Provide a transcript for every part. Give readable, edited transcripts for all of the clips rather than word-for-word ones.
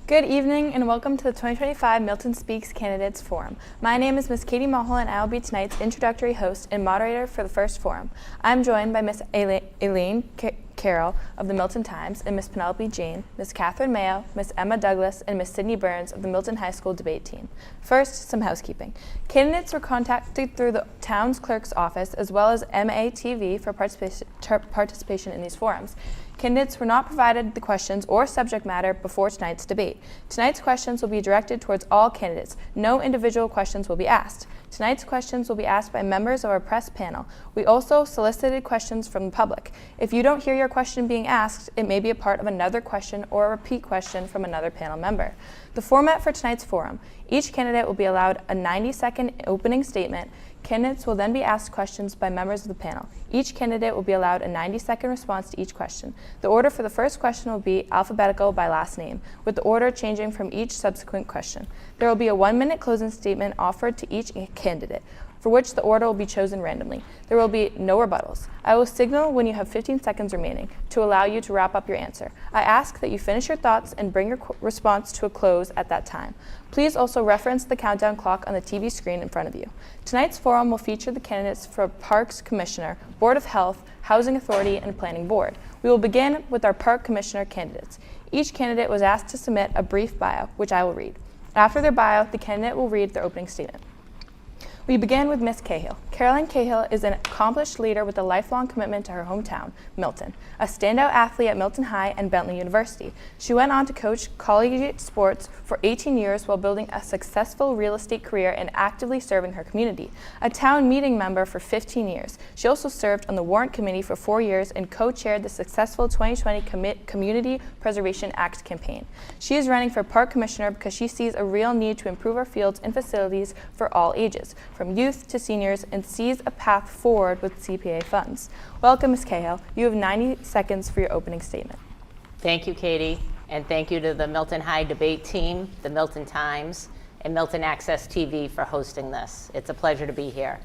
Good evening and welcome to the 2025 Milton Speaks Candidates Forum. My name is Ms. Katie Mulholland and I will be tonight's introductory host and moderator for the first forum. I'm joined by Ms. Elaine Carroll of the Milton Times and Ms. Penelope Jane, Ms. Catherine Mayo, Ms. Emma Douglas, and Ms. Sydney Burns of the Milton High School debate team. First, some housekeeping. Candidates were contacted through the town's clerk's office as well as MATV for participation in these forums. Candidates were not provided the questions or subject matter before tonight's debate. Tonight's questions will be directed towards all candidates. No individual questions will be asked. Tonight's questions will be asked by members of our press panel. We also solicited questions from the public. If you don't hear your question being asked, it may be a part of another question or a repeat question from another panel member. The format for tonight's forum: each candidate will be allowed a 90-second opening statement. Candidates will then be asked questions by members of the panel. Each candidate will be allowed a 90-second response to each question. The order for the first question will be alphabetical by last name, with the order changing from each subsequent question. There will be a 1-minute closing statement offered to each candidate, for which the order will be chosen randomly. There will be no rebuttals. I will signal when you have 15 seconds remaining to allow you to wrap up your answer. I ask that you finish your thoughts and bring your response to a close at that time. Please also reference the countdown clock on the TV screen in front of you. Tonight's forum will feature the candidates for Parks Commissioner, Board of Health, Housing Authority, and Planning Board. We will begin with our Park Commissioner candidates. Each candidate was asked to submit a brief bio, which I will read. After their bio, the candidate will read their opening statement. We begin with Ms. Cahill. Carolyn Cahill is an accomplished leader with a lifelong commitment to her hometown, Milton, a standout athlete at Milton High and Bentley University. She went on to coach collegiate sports for 18 years while building a successful real estate career and actively serving her community. A town meeting member for 15 years. She also served on the Warrant Committee for 4 years and co-chaired the successful 2020 Community Preservation Act campaign. She is running for Park Commissioner because she sees a real need to improve our fields and facilities for all ages, from youth to seniors, and sees a path forward with CPA funds. Welcome, Ms. Cahill. You have 90 seconds for your opening statement. Thank you, Katie, and thank you to the Milton High debate team, the Milton Times, and Milton Access TV for hosting this. It's a pleasure to be here.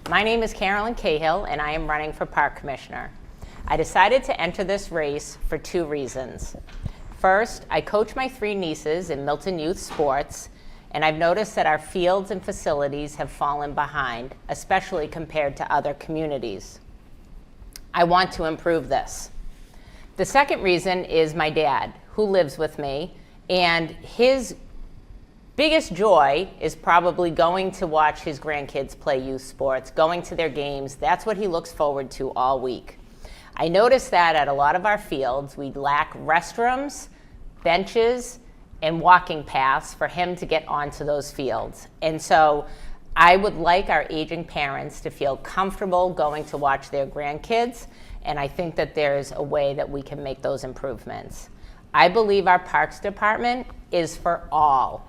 My name is Carolyn Cahill, and I am running for Park Commissioner. I decided to enter this race for 2 reasons. First, I coach my 3 nieces in Milton youth sports, and I've noticed that our fields and facilities have fallen behind, especially compared to other communities. I want to improve this. The second reason is my dad, who lives with me, and his biggest joy is probably going to watch his grandkids play youth sports, going to their games. That's what he looks forward to all week. I noticed that at a lot of our fields, we lack restrooms, benches, and walking paths for him to get onto those fields. And so I would like our aging parents to feel comfortable going to watch their grandkids, and I think that there's a way that we can make those improvements. I believe our Parks Department is for all.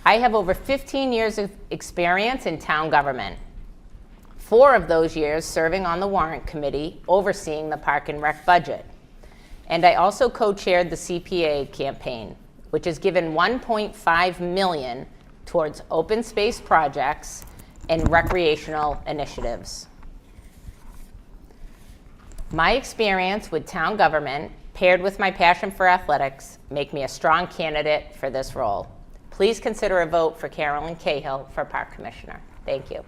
I have over 15 years of experience in town government. 4 of those years serving on the Warrant Committee, overseeing the Park and Rec budget. And I also co-chaired the CPA campaign, which has given $1.5 million towards open space projects and recreational initiatives. My experience with town government, paired with my passion for athletics, make me a strong candidate for this role. Please consider a vote for Carolyn Cahill for Park Commissioner. Thank you.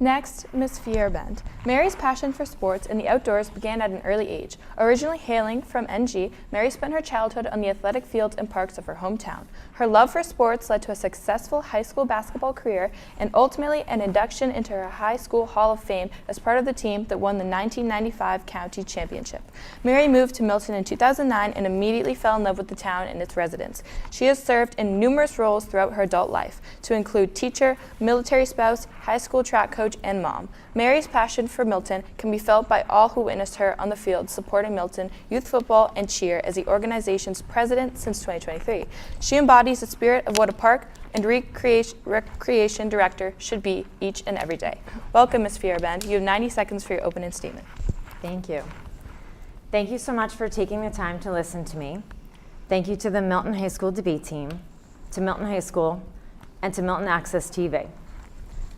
Next, Ms. Fierbend. Mary's passion for sports and the outdoors began at an early age. Originally hailing from NG, Mary spent her childhood on the athletic fields and parks of her hometown. Her love for sports led to a successful high school basketball career and ultimately an induction into her high school Hall of Fame as part of the team that won the 1995 county championship. Mary moved to Milton in 2009 and immediately fell in love with the town and its residents. She has served in numerous roles throughout her adult life, to include teacher, military spouse, high school track coach, and mom. Mary's passion for Milton can be felt by all who witnessed her on the field supporting Milton youth football and cheer as the organization's president since 2023. She embodies the spirit of what a park and recreation director should be each and every day. Welcome, Ms. Fierbend. You have 90 seconds for your opening statement. Thank you. Thank you so much for taking the time to listen to me. Thank you to the Milton High School debate team, to Milton High School, and to Milton Access TV.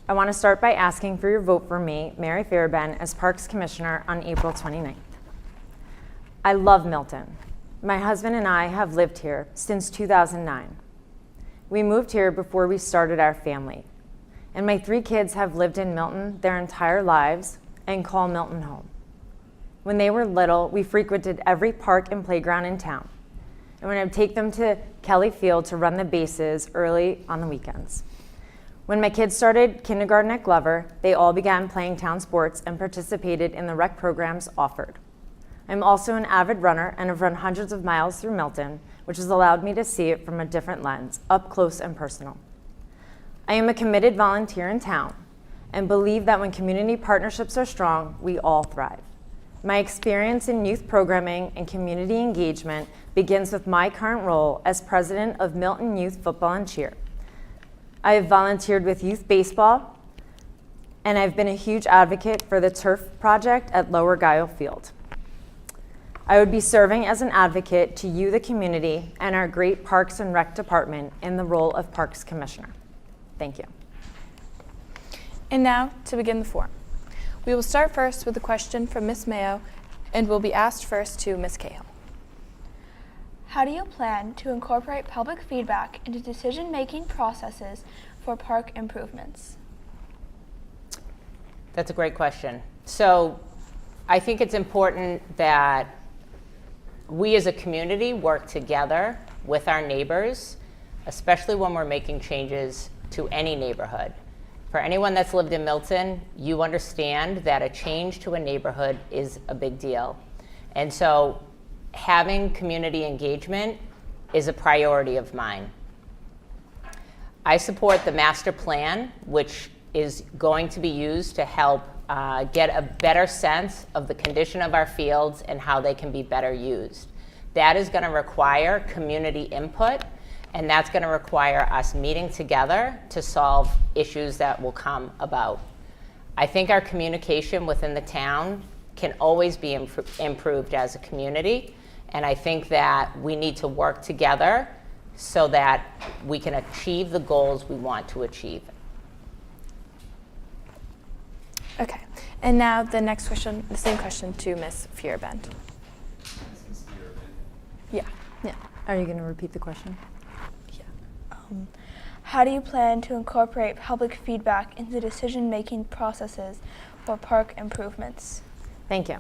I want to start by asking for your vote for me, Mary Fierbend, as Parks Commissioner on April 29th. I love Milton. My husband and I have lived here since 2009. We moved here before we started our family, and my 3 kids have lived in Milton their entire lives and call Milton home. When they were little, we frequented every park and playground in town, and when I would take them to Kelly Field to run the bases early on the weekends. When my kids started kindergarten at Glover, they all began playing town sports and participated in the rec programs offered. I'm also an avid runner and have run hundreds of miles through Milton, which has allowed me to see it from a different lens, up close and personal. I am a committed volunteer in town and believe that when community partnerships are strong, we all thrive. My experience in youth programming and community engagement begins with my current role as president of Milton Youth Football and Cheer. I have volunteered with youth baseball, and I've been a huge advocate for the turf project at Lower Guile Field. I would be serving as an advocate to you, the community, and our great Parks and Rec department in the role of Parks Commissioner. Thank you. And now, to begin the forum. We will start first with a question from Ms. Mayo and will be asked first to Ms. Cahill. How do you plan to incorporate public feedback into decision-making processes for park improvements? That's a great question. So I think it's important that we as a community work together with our neighbors, especially when we're making changes to any neighborhood. For anyone that's lived in Milton, you understand that a change to a neighborhood is a big deal. And so having community engagement is a priority of mine. I support the master plan, which is going to be used to help get a better sense of the condition of our fields and how they can be better used. That is going to require community input, and that's going to require us meeting together to solve issues that will come about. I think our communication within the town can always be improved as a community, and I think that we need to work together so that we can achieve the goals we want to achieve. Okay, and now the next question, the same question to Ms. Feuerbend. Yeah. Are you going to repeat the question? How do you plan to incorporate public feedback into decision-making processes for park improvements? Thank you.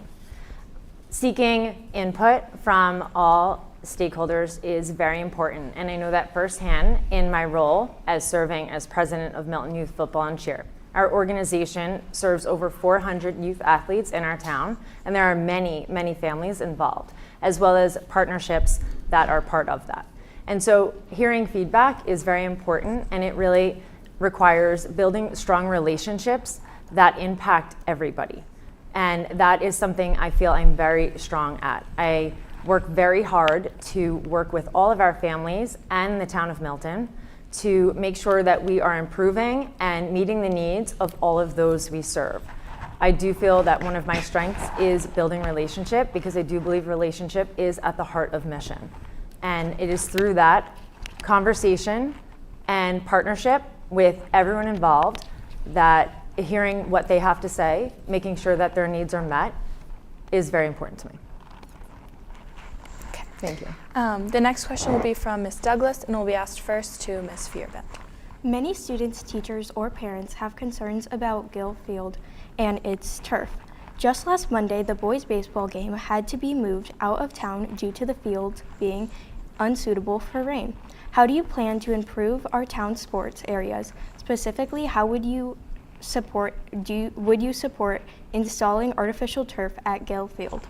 Seeking input from all stakeholders is very important, and I know that firsthand in my role as serving as president of Milton Youth Football and Cheer. Our organization serves over 400 youth athletes in our town, and there are many, many families involved, as well as partnerships that are part of that. And so hearing feedback is very important, and it really requires building strong relationships that impact everybody. And that is something I feel I'm very strong at. I work very hard to work with all of our families and the town of Milton to make sure that we are improving and meeting the needs of all of those we serve. I do feel that one of my strengths is building relationship, because I do believe relationship is at the heart of mission. And it is through that conversation and partnership with everyone involved that hearing what they have to say, making sure that their needs are met, is very important to me. Okay. Thank you. The next question will be from Ms. Douglas and will be asked first to Ms. Feuerbend. Many students, teachers, or parents have concerns about Gill Field and its turf. Just last Monday, the boys' baseball game had to be moved out of town due to the field being unsuitable for rain. How do you plan to improve our town sports areas? Specifically, how would you support installing artificial turf at Gill Field?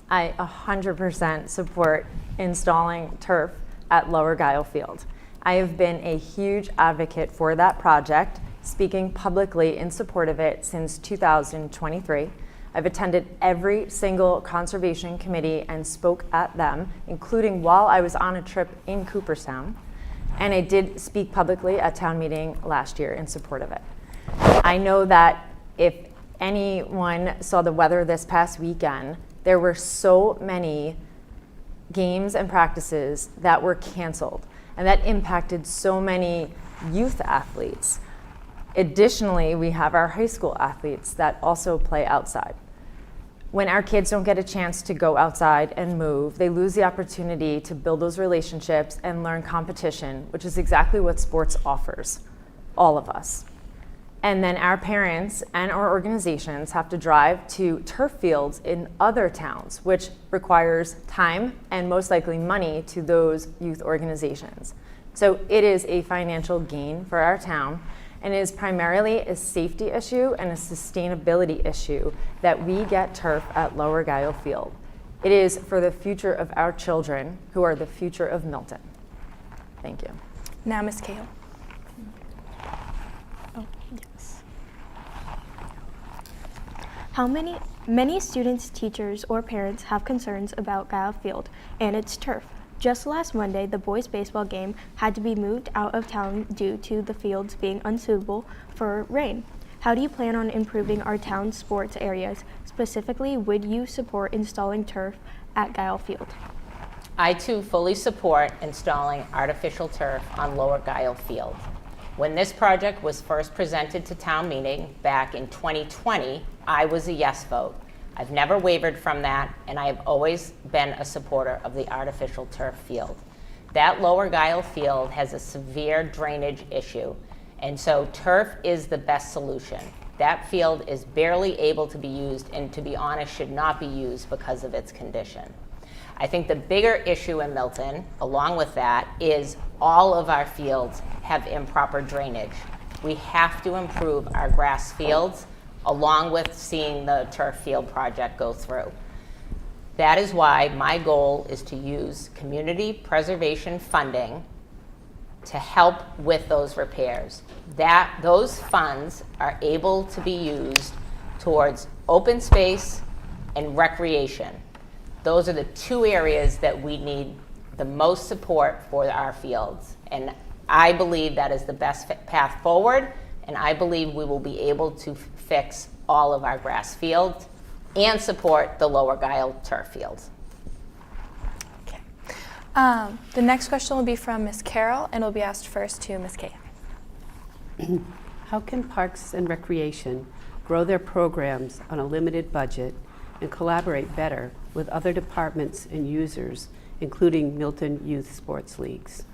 I 100% support installing turf at Lower Guile Field. I have been a huge advocate for that project, speaking publicly in support of it since 2023. I've attended every single conservation committee and spoke at them, including while I was on a trip in Cooperstown. And I did speak publicly at town meeting last year in support of it. I know that if anyone saw the weather this past weekend, there were so many games and practices that were canceled, and that impacted so many youth athletes. Additionally, we have our high school athletes that also play outside. When our kids don't get a chance to go outside and move, they lose the opportunity to build those relationships and learn competition, which is exactly what sports offers all of us. And then our parents and our organizations have to drive to turf fields in other towns, which requires time and most likely money to those youth organizations. So it is a financial gain for our town, and it is primarily a safety issue and a sustainability issue that we get turf at Lower Guile Field. It is for the future of our children, who are the future of Milton. Thank you. Now, Ms. Cahill. Oh, yes. How many students, teachers, or parents have concerns about Guile Field and its turf? Just last Monday, the boys' baseball game had to be moved out of town due to the fields being unsuitable for rain. How do you plan on improving our town's sports areas? Specifically, would you support installing turf at Guile Field? I too fully support installing artificial turf on Lower Guile Field. When this project was first presented to town meeting back in 2020, I was a yes vote. I've never wavered from that, and I have always been a supporter of the artificial turf field. That Lower Guile Field has a severe drainage issue, and so turf is the best solution. That field is barely able to be used, and to be honest, should not be used because of its condition. I think the bigger issue in Milton, along with that, is all of our fields have improper drainage. We have to improve our grass fields, along with seeing the turf field project go through. That is why my goal is to use community preservation funding to help with those repairs. Those funds are able to be used towards open space and recreation. Those are the two areas that we need the most support for our fields. And I believe that is the best path forward, and I believe we will be able to fix all of our grass fields and support the Lower Guile turf fields. Okay. The next question will be from Ms. Carroll, and will be asked first to Ms. Cahill. How can Parks and Recreation grow their programs on a limited budget and collaborate better with other departments and users, including Milton Youth Sports Leagues?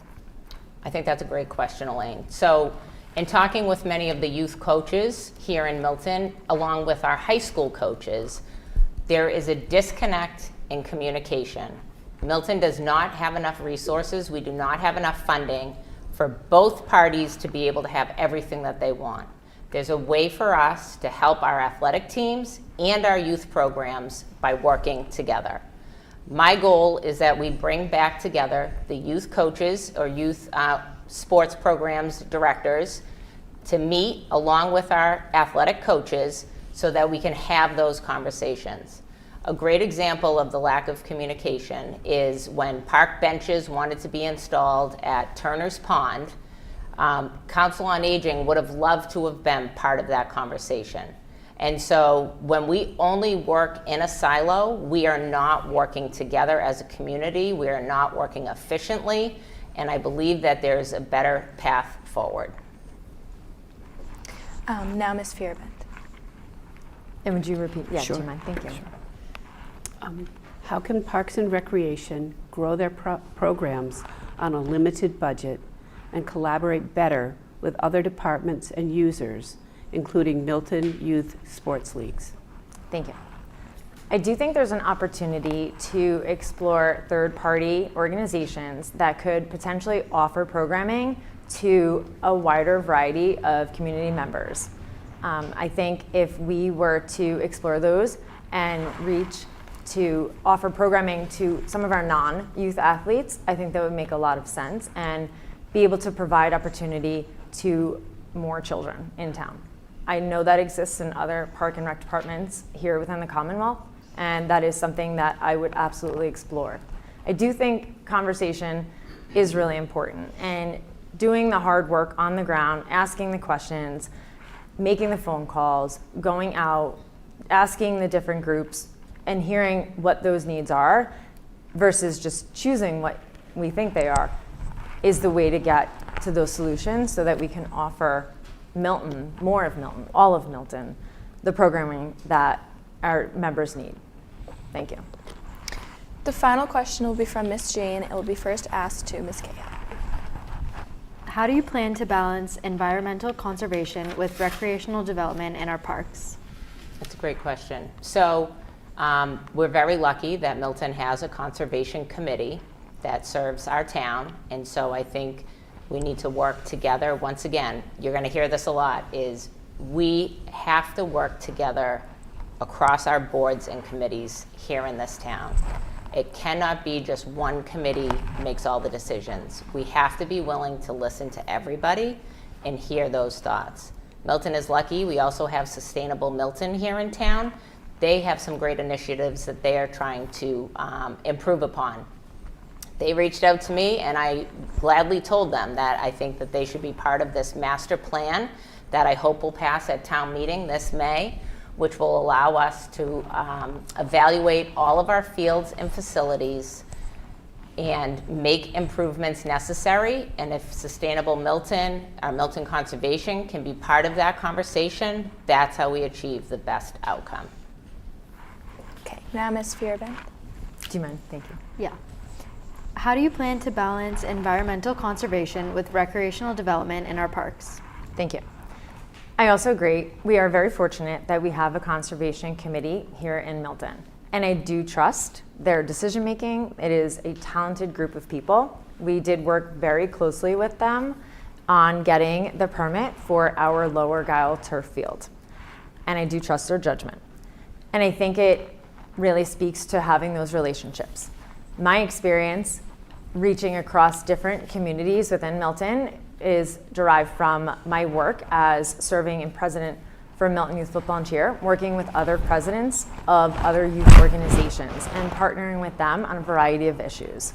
I think that's a great question, Elaine. So, in talking with many of the youth coaches here in Milton, along with our high school coaches, there is a disconnect in communication. Milton does not have enough resources. We do not have enough funding for both parties to be able to have everything that they want. There's a way for us to help our athletic teams and our youth programs by working together. My goal is that we bring back together the youth coaches or youth sports programs directors to meet along with our athletic coaches so that we can have those conversations. A great example of the lack of communication is when park benches wanted to be installed at Turner's Pond. Council on Aging would have loved to have been part of that conversation. And so when we only work in a silo, we are not working together as a community, we are not working efficiently, and I believe that there's a better path forward. Now, Ms. Fierabend. And would you repeat? Yeah, Sure. do you mind? Thank you. How can Parks and Recreation grow their programs on a limited budget and collaborate better with other departments and users, including Milton Youth Sports Leagues? Thank you. I do think there's an opportunity to explore third-party organizations that could potentially offer programming to a wider variety of community members. I think if we were to explore those and reach to offer programming to some of our non-youth athletes, I think that would make a lot of sense and be able to provide opportunity to more children in town. I know that exists in other park and rec departments here within the Commonwealth, and that is something that I would absolutely explore. I do think conversation is really important, and doing the hard work on the ground, asking the questions, making the phone calls, going out, asking the different groups, and hearing what those needs are versus just choosing what we think they are is the way to get to those solutions so that we can offer Milton, more of Milton, all of Milton, the programming that our members need. Thank you. The final question will be from Ms. Jane. It will be first asked to Ms. Cahill. How do you plan to balance environmental conservation with recreational development in our parks? That's a great question. So we're very lucky that Milton has a conservation committee that serves our town, and so I think we need to work together. Once again, you're going to hear this a lot, is we have to work together across our boards and committees here in this town. It cannot be just one committee makes all the decisions. We have to be willing to listen to everybody and hear those thoughts. Milton is lucky. We also have Sustainable Milton here in town. They have some great initiatives that they are trying to improve upon. They reached out to me, and I gladly told them that I think that they should be part of this master plan that I hope will pass at town meeting this May, which will allow us to evaluate all of our fields and facilities and make improvements necessary. And if Sustainable Milton, our Milton Conservation, can be part of that conversation, that's how we achieve the best outcome. Okay, now Ms. Fierben. Do you mind? Thank you. Yeah. How do you plan to balance environmental conservation with recreational development in our parks? Thank you. I also agree. We are very fortunate that we have a conservation committee here in Milton. And I do trust their decision making. It is a talented group of people. We did work very closely with them on getting the permit for our Lower Guile turf field. And I do trust their judgment. And I think it really speaks to having those relationships. My experience reaching across different communities within Milton is derived from my work as serving and president for Milton Youth Foot Volunteer, working with other presidents of other youth organizations and partnering with them on a variety of issues.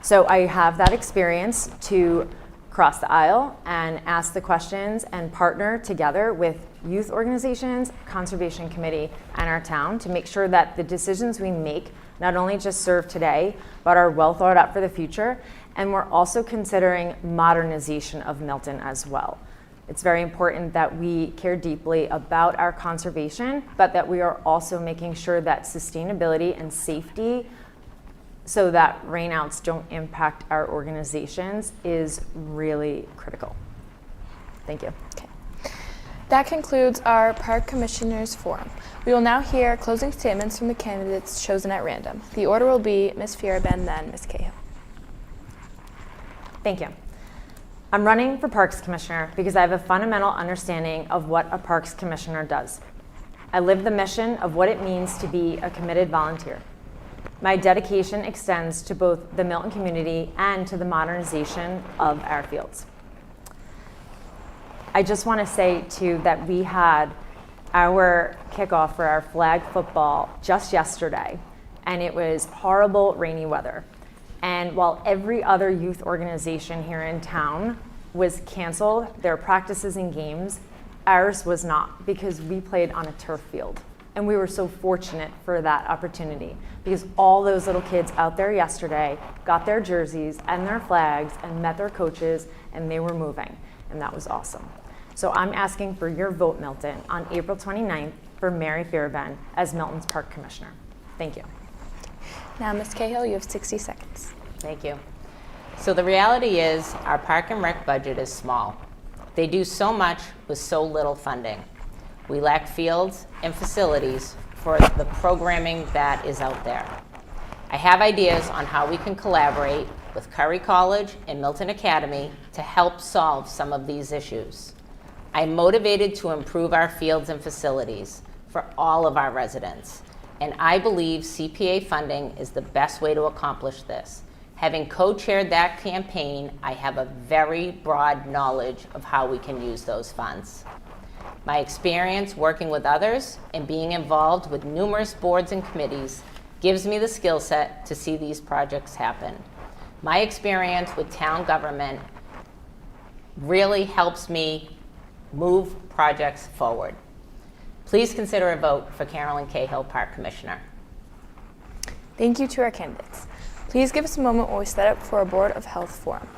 So I have that experience to cross the aisle and ask the questions and partner together with youth organizations, conservation committee, and our town to make sure that the decisions we make not only just serve today, but are well thought out for the future. And we're also considering modernization of Milton as well. It's very important that we care deeply about our conservation, but that we are also making sure that sustainability and safety, so that rainouts don't impact our organizations, is really critical. Thank you. Okay. That concludes our Park Commissioners Forum. We will now hear closing statements from the candidates chosen at random. The order will be Ms. Fierben, then Ms. Cahill. Thank you. I'm running for Parks Commissioner because I have a fundamental understanding of what a Parks Commissioner does. I live the mission of what it means to be a committed volunteer. My dedication extends to both the Milton community and to the modernization of our fields. I just want to say, too, that we had our kickoff for our flag football just yesterday, and it was horrible rainy weather. And while every other youth organization here in town was canceled, their practices and games, ours was not, because we played on a turf field. And we were so fortunate for that opportunity, because all those little kids out there yesterday got their jerseys and their flags and met their coaches, and they were moving. And that was awesome. So I'm asking for your vote, Milton, on April 29th for Mary Fierben as Milton's Park Commissioner. Thank you. Now, Ms. Cahill, you have 60 seconds. Thank you. So the reality is our Park and Rec budget is small. They do so much with so little funding. We lack fields and facilities for the programming that is out there. I have ideas on how we can collaborate with Curry College and Milton Academy to help solve some of these issues. I'm motivated to improve our fields and facilities for all of our residents, and I believe CPA funding is the best way to accomplish this. Having co-chaired that campaign, I have a very broad knowledge of how we can use those funds. My experience working with others and being involved with numerous boards and committees gives me the skill set to see these projects happen. My experience with town government really helps me move projects forward. Please consider a vote for Carolyn Cahill, Park Commissioner. Thank you to our candidates. Please give us a moment while we set up for a Board of Health forum.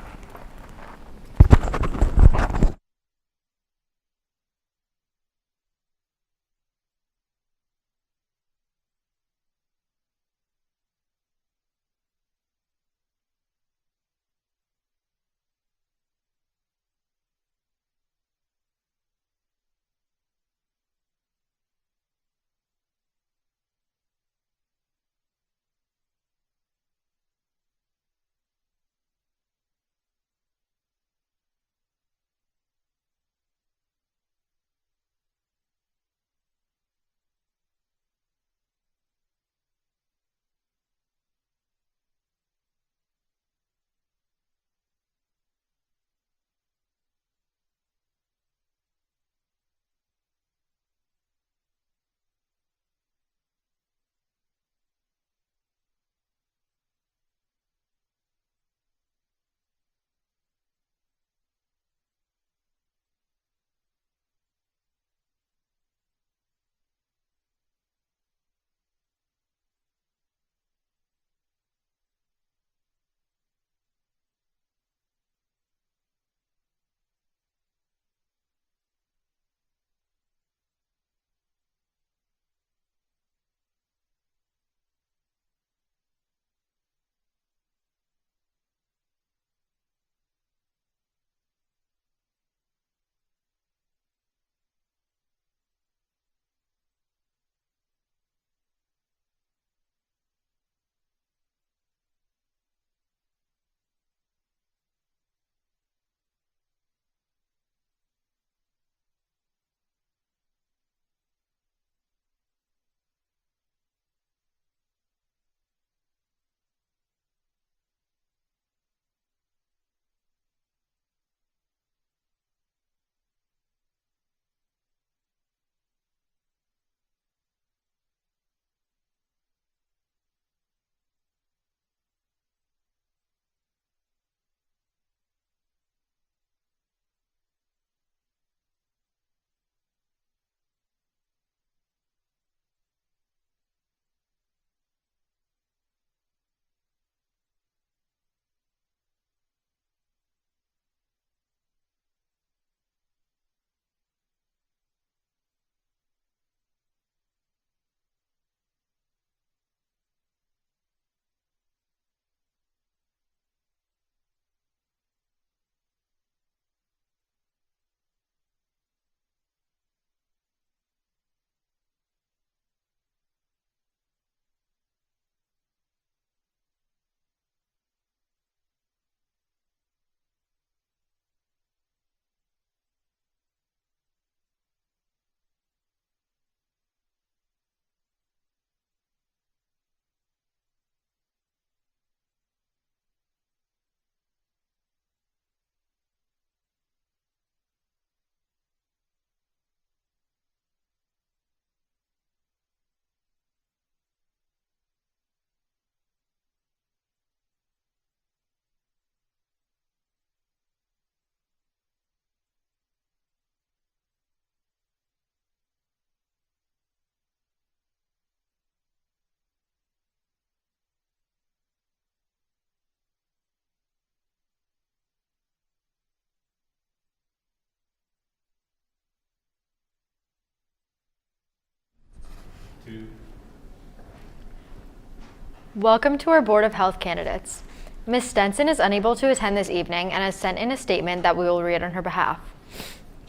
Welcome to our Board of Health candidates. Ms. Stenson is unable to attend this evening and has sent in a statement that we will read on her behalf.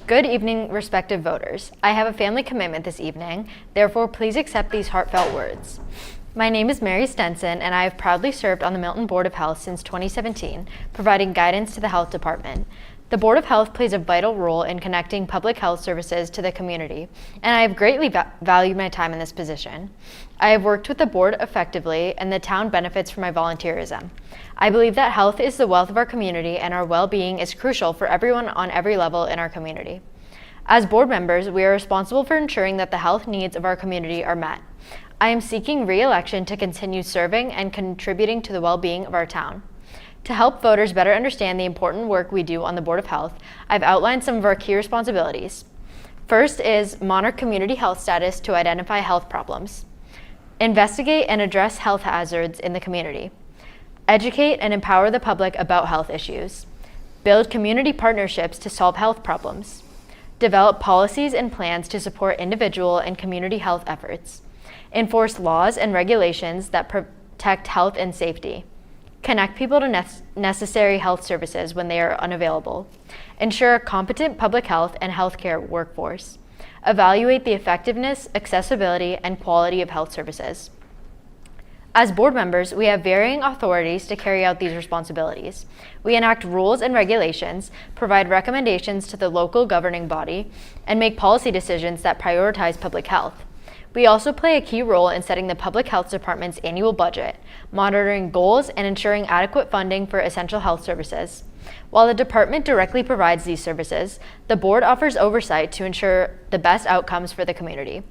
Good evening, respective voters. I have a family commitment this evening, therefore please accept these heartfelt words. My name is Mary Stenson, and I have proudly served on the Milton Board of Health since 2017, providing guidance to the Health Department. The Board of Health plays a vital role in connecting public health services to the community, and I have greatly valued my time in this position. I have worked with the board effectively, and the town benefits from my volunteerism. I believe that health is the wealth of our community, and our well-being is crucial for everyone on every level in our community. As board members, we are responsible for ensuring that the health needs of our community are met. I am seeking re-election to continue serving and contributing to the well-being of our town. To help voters better understand the important work we do on the Board of Health, I've outlined some of our key responsibilities. First is monitor community health status to identify health problems. Investigate and address health hazards in the community. Educate and empower the public about health issues. Build community partnerships to solve health problems. Develop policies and plans to support individual and community health efforts. Enforce laws and regulations that protect health and safety. Connect people to necessary health services when they are unavailable. Ensure a competent public health and healthcare workforce. Evaluate the effectiveness, accessibility, and quality of health services. As board members, we have varying authorities to carry out these responsibilities. We enact rules and regulations, provide recommendations to the local governing body, and make policy decisions that prioritize public health. We also play a key role in setting the Public Health Department's annual budget, monitoring goals, and ensuring adequate funding for essential health services. While the department directly provides these services, the board offers oversight to ensure the best outcomes for the community.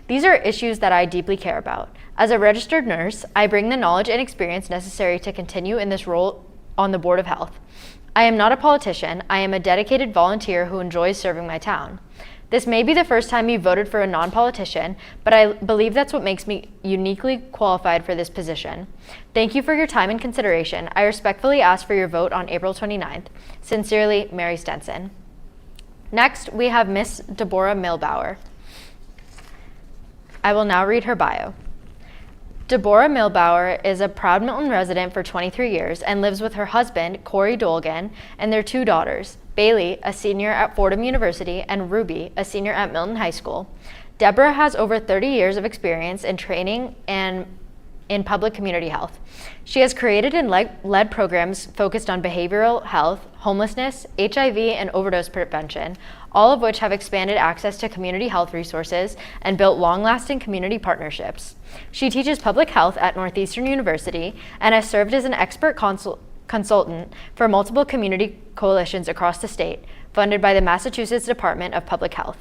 These are issues that I deeply care about. As a registered nurse, I bring the knowledge and experience necessary to continue in this role on the Board of Health. I am not a politician. I am a dedicated volunteer who enjoys serving my town. This may be the first time you voted for a non-politician, but I believe that's what makes me uniquely qualified for this position. Thank you for your time and consideration. I respectfully ask for your vote on April 29th. Sincerely, Mary Stenson. Next, we have Miss Deborah Milbauer. I will now read her bio. Deborah Milbauer is a proud Milton resident for 23 years and lives with her husband, Corey Dolgan, and their 2 daughters, Bailey, a senior at Fordham University, and Ruby, a senior at Milton High School. Deborah has over 30 years of experience in training and in public community health. She has created and led programs focused on behavioral health, homelessness, HIV, and overdose prevention, all of which have expanded access to community health resources and built long-lasting community partnerships. She teaches public health at Northeastern University and has served as an expert consultant for multiple community coalitions across the state, funded by the Massachusetts Department of Public Health.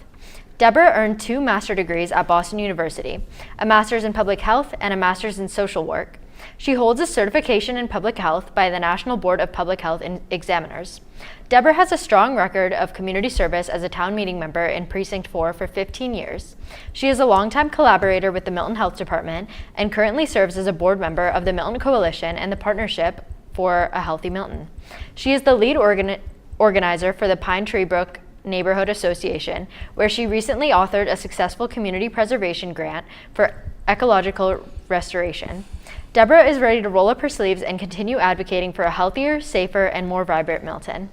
Deborah earned 2 master's degrees at Boston University, a master's in public health and a master's in social work. She holds a certification in public health by the National Board of Public Health Examiners. Deborah has a strong record of community service as a town meeting member in Precinct 4 for 15 years. She is a longtime collaborator with the Milton Health Department and currently serves as a board member of the Milton Coalition and the Partnership for a Healthy Milton. She is the lead organizer for the Pine Tree Brook Neighborhood Association, where she recently authored a successful community preservation grant for ecological restoration. Deborah is ready to roll up her sleeves and continue advocating for a healthier, safer, and more vibrant Milton.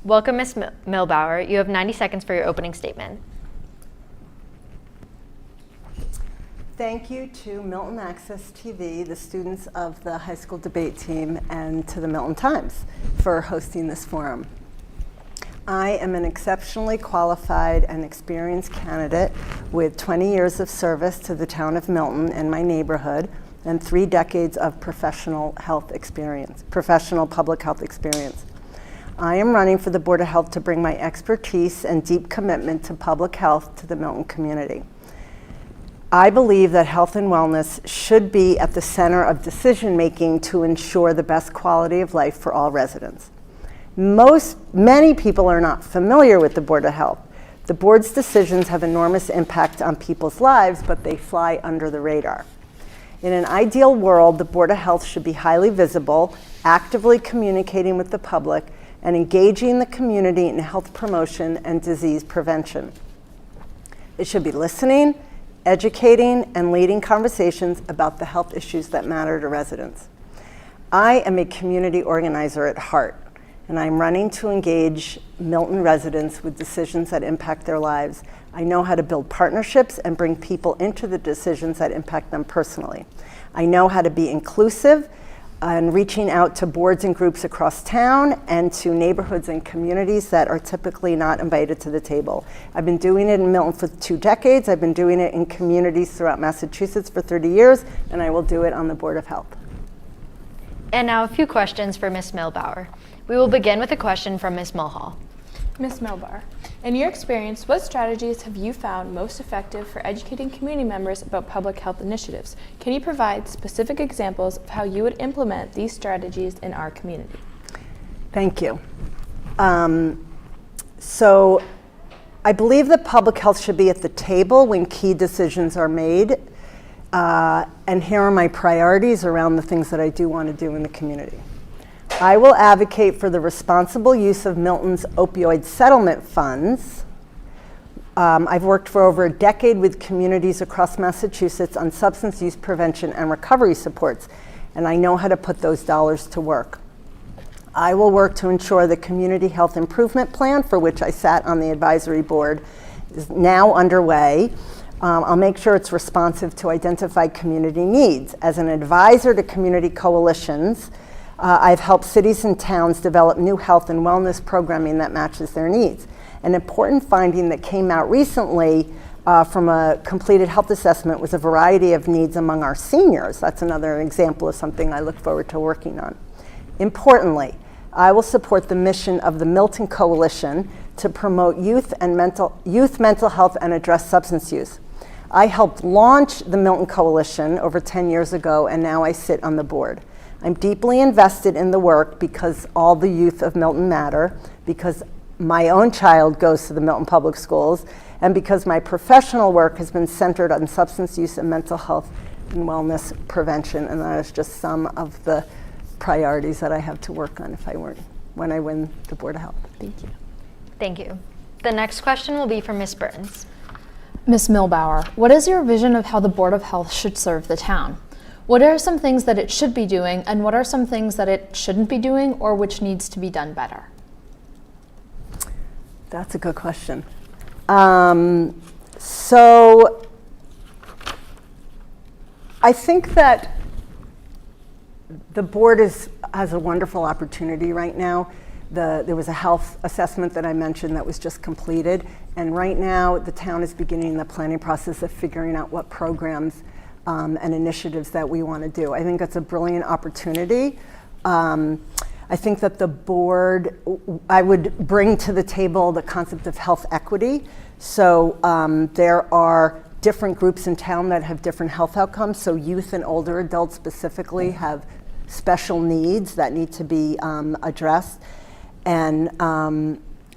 Welcome, Ms. Milbauer. You have 90 seconds for your opening statement. Thank you to Milton Access TV, the students of the high school debate team, and to the Milton Times for hosting this forum. I am an exceptionally qualified and experienced candidate with 20 years of service to the town of Milton and my neighborhood, and 3 decades of professional public health experience. I am running for the Board of Health to bring my expertise and deep commitment to public health to the Milton community. I believe that health and wellness should be at the center of decision-making to ensure the best quality of life for all residents. Many people are not familiar with the Board of Health. The board's decisions have enormous impact on people's lives, but they fly under the radar. In an ideal world, the Board of Health should be highly visible, actively communicating with the public, and engaging the community in health promotion and disease prevention. It should be listening, educating and leading conversations about the health issues that matter to residents. I am a community organizer at heart, and I'm running to engage Milton residents with decisions that impact their lives. I know how to build partnerships and bring people into the decisions that impact them personally. I know how to be inclusive and reaching out to boards and groups across town and to neighborhoods and communities that are typically not invited to the table. I've been doing it in Milton for 2 decades. I've been doing it in communities throughout Massachusetts for 30 years, and I will do it on the Board of Health. And now a few questions for Ms. Milbauer. We will begin with a question from Ms. Mulhall. Ms. Milbauer, in your experience, what strategies have you found most effective for educating community members about public health initiatives? Can you provide specific examples of how you would implement these strategies in our community? Thank you. So I believe that public health should be at the table when key decisions are made. And here are my priorities around the things that I do want to do in the community. I will advocate for the responsible use of Milton's opioid settlement funds. I've worked for over a decade with communities across Massachusetts on substance use prevention and recovery supports, and I know how to put those dollars to work. I will work to ensure the Community Health Improvement Plan, for which I sat on the advisory board, is now underway. I'll make sure it's responsive to identified community needs. As an advisor to community coalitions, I've helped cities and towns develop new health and wellness programming that matches their needs. An important finding that came out recently from a completed health assessment was a variety of needs among our seniors. That's another example of something I look forward to working on. Importantly, I will support the mission of the Milton Coalition to promote youth mental health and address substance use. I helped launch the Milton Coalition over 10 years ago, and now I sit on the board. I'm deeply invested in the work because all the youth of Milton matter, because my own child goes to the Milton Public Schools, and because my professional work has been centered on substance use and mental health and wellness prevention, and that is just some of the priorities that I have to work on when I win the Board of Health. Thank you. Thank you. The next question will be from Ms. Burns. Ms. Milbauer, what is your vision of how the Board of Health should serve the town? What are some things that it should be doing, and what are some things that it shouldn't be doing or which needs to be done better? That's a good question. So I think that the board has a wonderful opportunity right now. There was a health assessment that I mentioned that was just completed, and right now the town is beginning the planning process of figuring out what programs and initiatives that we want to do. I think that's a brilliant opportunity. I think that the board, I would bring to the table the concept of health equity. So there are different groups in town that have different health outcomes. So youth and older adults specifically have special needs that need to be addressed. And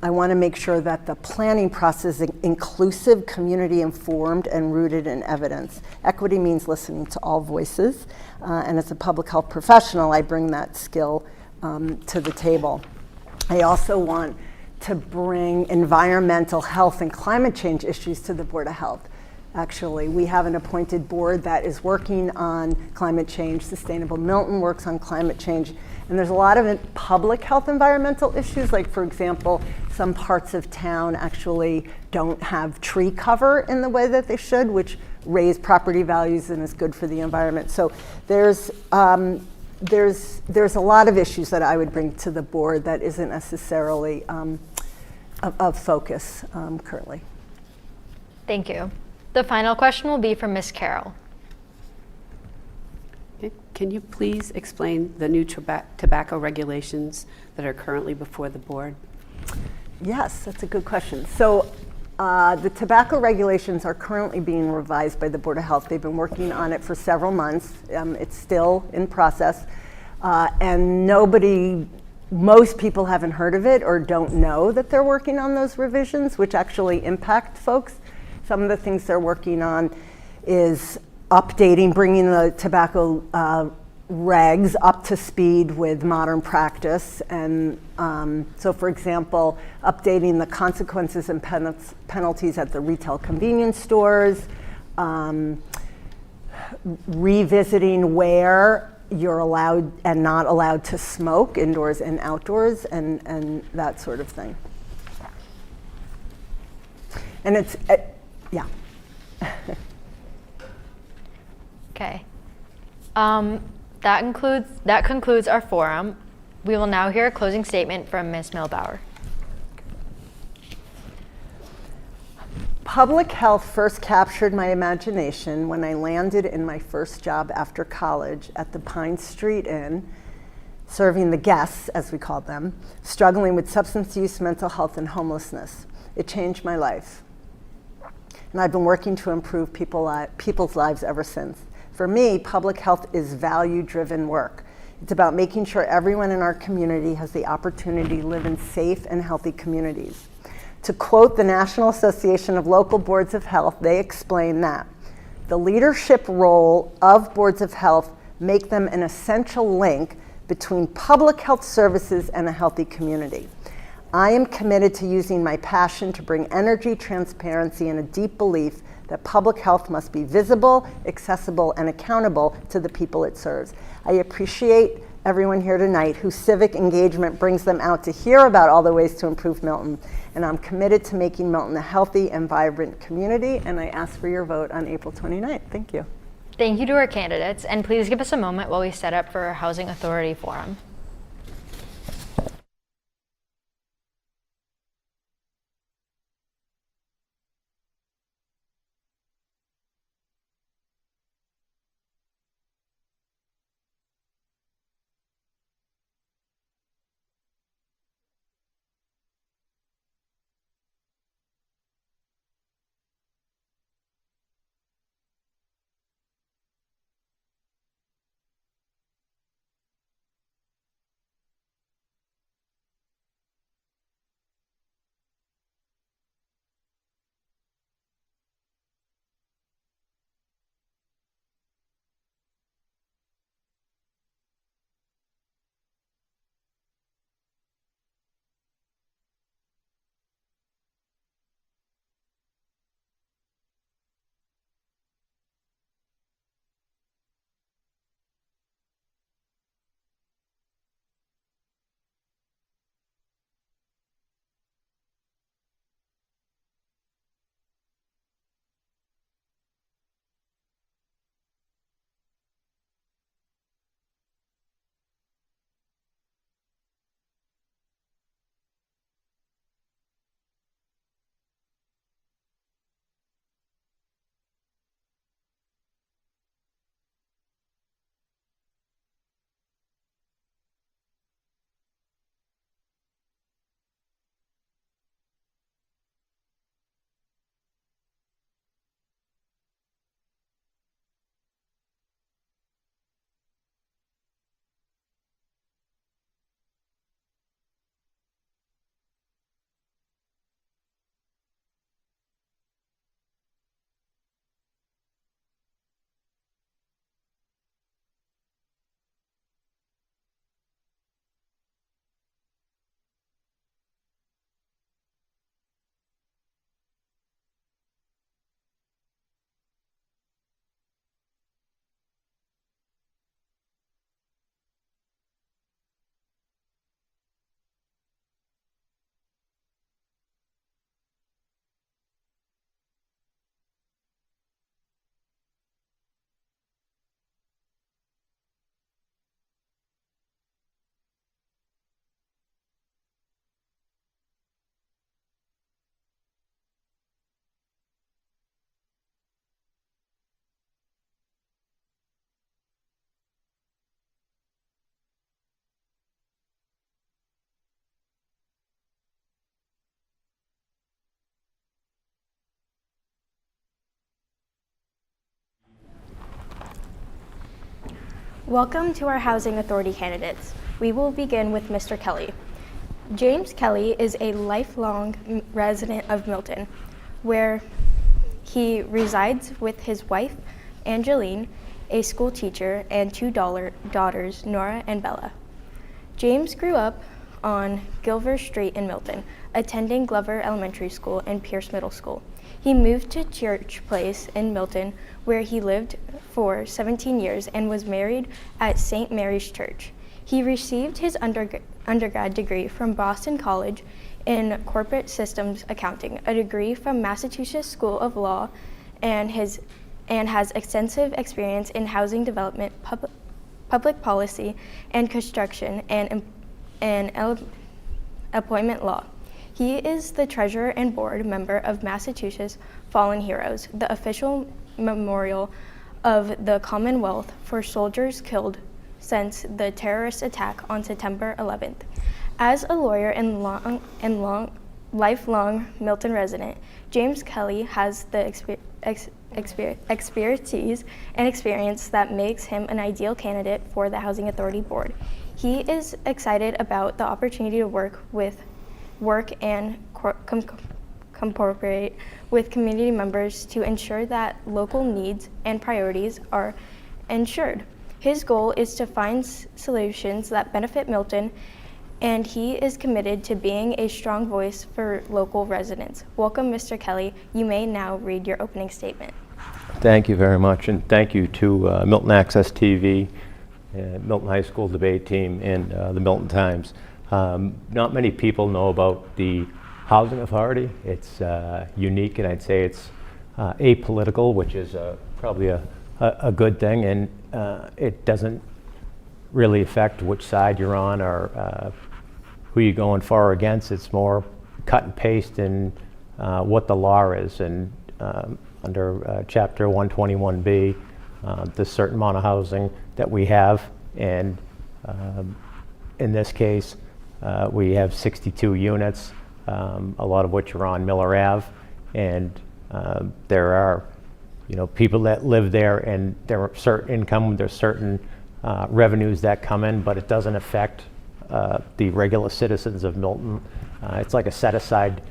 I want to make sure that the planning process is inclusive, community informed, and rooted in evidence. Equity means listening to all voices. And as a public health professional, I bring that skill to the table. I also want to bring environmental health and climate change issues to the Board of Health. Actually, we have an appointed board that is working on climate change. Sustainable Milton works on climate change. And there's a lot of public health environmental issues, like for example, some parts of town actually don't have tree cover in the way that they should, which raise property values and is good for the environment. So there's a lot of issues that I would bring to the board that isn't necessarily of focus currently. Thank you. The final question will be from Ms. Carroll. Okay. Can you please explain the new tobacco regulations that are currently before the board? Yes, that's a good question. So the tobacco regulations are currently being revised by the Board of Health. They've been working on it for several months. It's still in process. And most people haven't heard of it or don't know that they're working on those revisions, which actually impact folks. Some of the things they're working on is bringing the tobacco regs up to speed with modern practice. And so for example, updating the consequences and penalties at the retail convenience stores, revisiting where you're allowed and not allowed to smoke indoors and outdoors, and that sort of thing. And it's, yeah. Okay. That concludes our forum. We will now hear a closing statement from Ms. Milbauer. Public health first captured my imagination when I landed in my first job after college at the Pine Street Inn, serving the guests, as we called them, struggling with substance use, mental health, and homelessness. It changed my life. And I've been working to improve people's lives ever since. For me, public health is value-driven work. It's about making sure everyone in our community has the opportunity to live in safe and healthy communities. To quote the National Association of Local Boards of Health, they explain that the leadership role of boards of health make them an essential link between public health services and a healthy community. I am committed to using my passion to bring energy, transparency, and a deep belief that public health must be visible, accessible, and accountable to the people it serves. I appreciate everyone here tonight whose civic engagement brings them out to hear about all the ways to improve Milton. And I'm committed to making Milton a healthy and vibrant community, and I ask for your vote on April 29th. Thank you. Thank you to our candidates, and please give us a moment while we set up for our Housing Authority Forum. Welcome to our Housing Authority candidates. We will begin with Mr. Kelly. James Kelly is a lifelong resident of Milton, where he resides with his wife, Angeline, a school teacher, and two daughters, Nora and Bella. James grew up on Gilver Street in Milton, attending Glover Elementary School and Pierce Middle School. He moved to Church Place in Milton, where he lived for 17 years and was married at St. Mary's Church. He received his undergrad degree from Boston College in Corporate Systems Accounting, a degree from Massachusetts School of Law, and has extensive experience in housing development, public policy, and construction, and employment law. He is the treasurer and board member of Massachusetts Fallen Heroes, the official memorial of the Commonwealth for soldiers killed since the terrorist attack on September 11th. As a lawyer and lifelong Milton resident, James Kelly has the expertise and experience that makes him an ideal candidate for the Housing Authority Board. He is excited about the opportunity to work and cooperate with community members to ensure that local needs and priorities are ensured. His goal is to find solutions that benefit Milton, and he is committed to being a strong voice for local residents. Welcome, Mr. Kelly. You may now read your opening statement. Thank you very much, and thank you to Milton Access TV, Milton High School debate team, and the Milton Times. Not many people know about the Housing Authority. It's unique, and I'd say it's apolitical, which is probably a good thing, and it doesn't really affect which side you're on or who you're going for or against. It's more cut and paste in what the law is, and under Chapter 121B, there's a certain amount of housing that we have, and in this case, we have 62 units, a lot of which are on Miller Ave, and there are, people that live there, and there are certain income, there's certain revenues that come in, but it doesn't affect the regular citizens of Milton. It's like a set-aside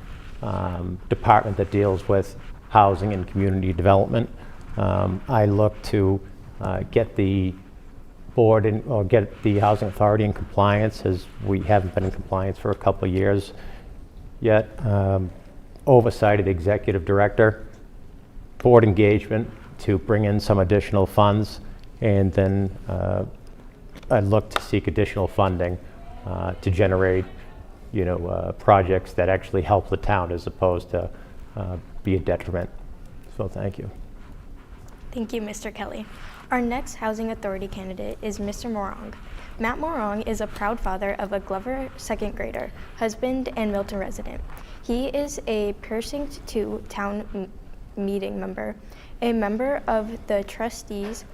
department that deals with housing and community development. I look to get the board or get the Housing Authority in compliance, as we haven't been in compliance for a couple of years yet. Oversight of the executive director, board engagement to bring in some additional funds, and then I look to seek additional funding to generate, projects that actually help the town as opposed to be a detriment. So thank you. Thank you, Mr. Kelly. Our next Housing Authority candidate is Mr. Morong. Matt Morong is a proud father of a Glover second grader, husband, and Milton resident. He is a precinct 2 town meeting member, a member of the trustees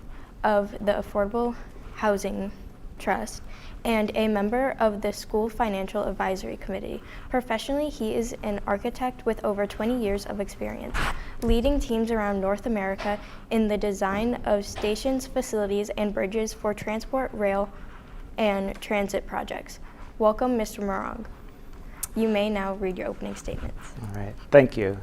of the Affordable Housing Trust, and a member of the School Financial Advisory Committee. Professionally, he is an architect with over 20 years of experience, leading teams around North America in the design of stations, facilities, and bridges for transport, rail, and transit projects. Welcome, Mr. Morong. You may now read your opening statements. All right, thank you.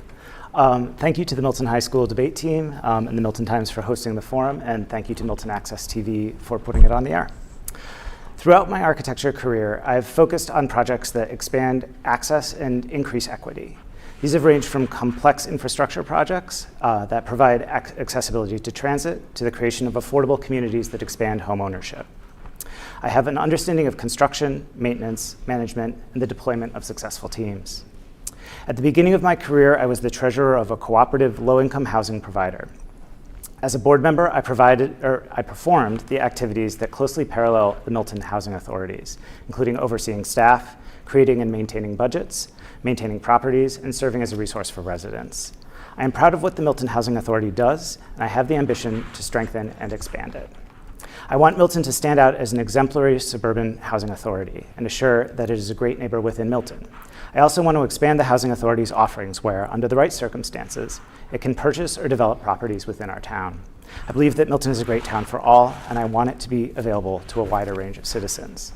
Thank you to the Milton High School debate team and the Milton Times for hosting the forum, and thank you to Milton Access TV for putting it on the air. Throughout my architecture career, I've focused on projects that expand access and increase equity. These have ranged from complex infrastructure projects that provide accessibility to transit to the creation of affordable communities that expand home ownership. I have an understanding of construction, maintenance, management, and the deployment of successful teams. At the beginning of my career, I was the treasurer of a cooperative low-income housing provider. As a board member, I performed the activities that closely parallel the Milton housing authorities, including overseeing staff, creating and maintaining budgets, maintaining properties, and serving as a resource for residents. I am proud of what the Milton Housing Authority does, and I have the ambition to strengthen and expand it. I want Milton to stand out as an exemplary suburban housing authority and assure that it is a great neighbor within Milton. I also want to expand the Housing Authority's offerings where, under the right circumstances, it can purchase or develop properties within our town. I believe that Milton is a great town for all, and I want it to be available to a wider range of citizens.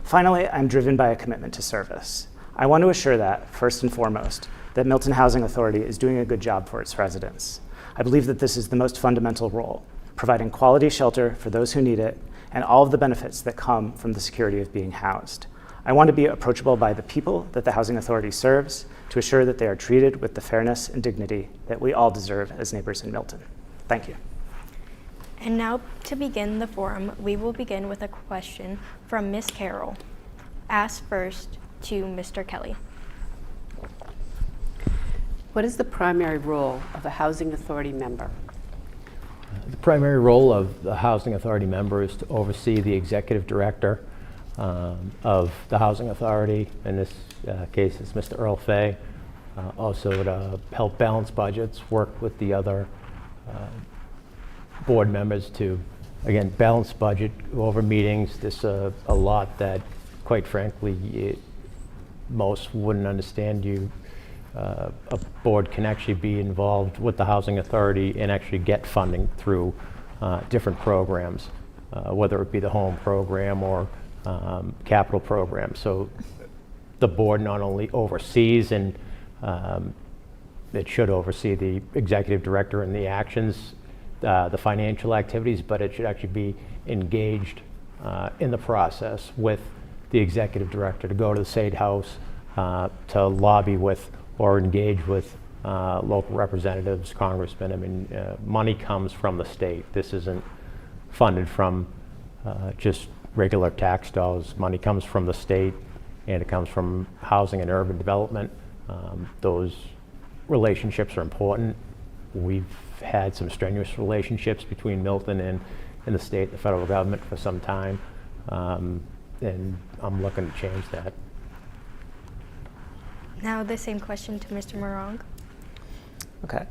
Finally, I'm driven by a commitment to service. I want to assure that, first and foremost, that Milton Housing Authority is doing a good job for its residents. I believe that this is the most fundamental role, providing quality shelter for those who need it, and all of the benefits that come from the security of being housed. I want to be approachable by the people that the Housing Authority serves to assure that they are treated with the fairness and dignity that we all deserve as neighbors in Milton. Thank you. And now, to begin the forum, we will begin with a question from Ms. Carroll, asked first to Mr. Kelly. What is the primary role of a Housing Authority member? The primary role of the Housing Authority member is to oversee the executive director of the Housing Authority. In this case, it's Mr. Earl Fay. Also to help balance budgets, work with the other board members to, again, balance budget, go over meetings. There's a lot that, quite frankly, most wouldn't understand. A board can actually be involved with the Housing Authority and actually get funding through different programs, whether it be the home program or capital program. So the board not only oversees and it should oversee the executive director and the actions, the financial activities, but it should actually be engaged in the process with the executive director to go to the State House, to lobby with or engage with local representatives, congressmen. I mean, money comes from the state. This isn't funded from just regular tax dollars. Money comes from the state, and it comes from housing and urban development. Those relationships are important. We've had some strenuous relationships between Milton and the state and the federal government for some time, and I'm looking to change that. Now the same question to Mr. Morong. Okay.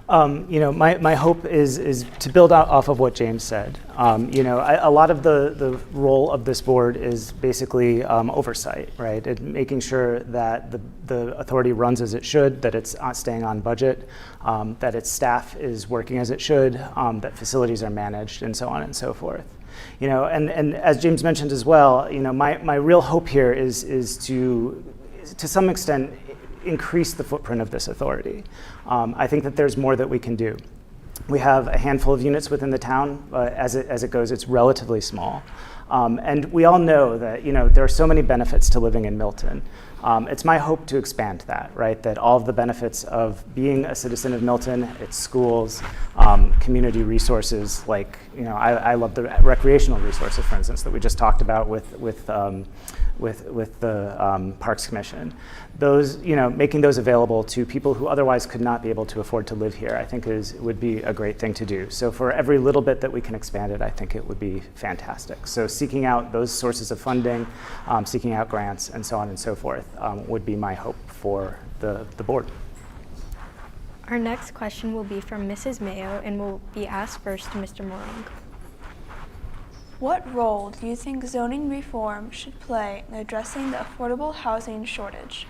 My hope is to build out off of what James said. A lot of the role of this board is basically oversight, right? And making sure that the authority runs as it should, that it's staying on budget, that its staff is working as it should, that facilities are managed, and so on and so forth. And as James mentioned as well, my real hope here is to some extent, increase the footprint of this authority. I think that there's more that we can do. We have a handful of units within the town. As it goes, it's relatively small. And we all know that there are so many benefits to living in Milton. It's my hope to expand that, right? That all of the benefits of being a citizen of Milton, its schools, community resources, like I love the recreational resources, for instance, that we just talked about with the Parks Commission. Those, making those available to people who otherwise could not be able to afford to live here, I think would be a great thing to do. So for every little bit that we can expand it, I think it would be fantastic. So seeking out those sources of funding, seeking out grants, and so on and so forth would be my hope for the board. Our next question will be from Mrs. Mayo and will be asked first to Mr. Morong. What role do you think zoning reform should play in addressing the affordable housing shortage?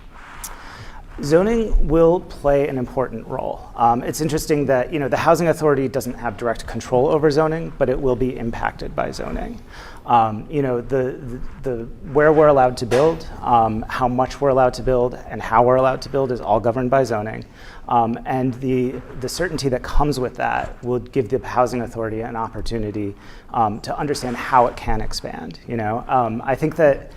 Zoning will play an important role. It's interesting that the Housing Authority doesn't have direct control over zoning, but it will be impacted by zoning. The where we're allowed to build, how much we're allowed to build, and how we're allowed to build is all governed by zoning. And the certainty that comes with that will give the Housing Authority an opportunity to understand how it can expand. I think that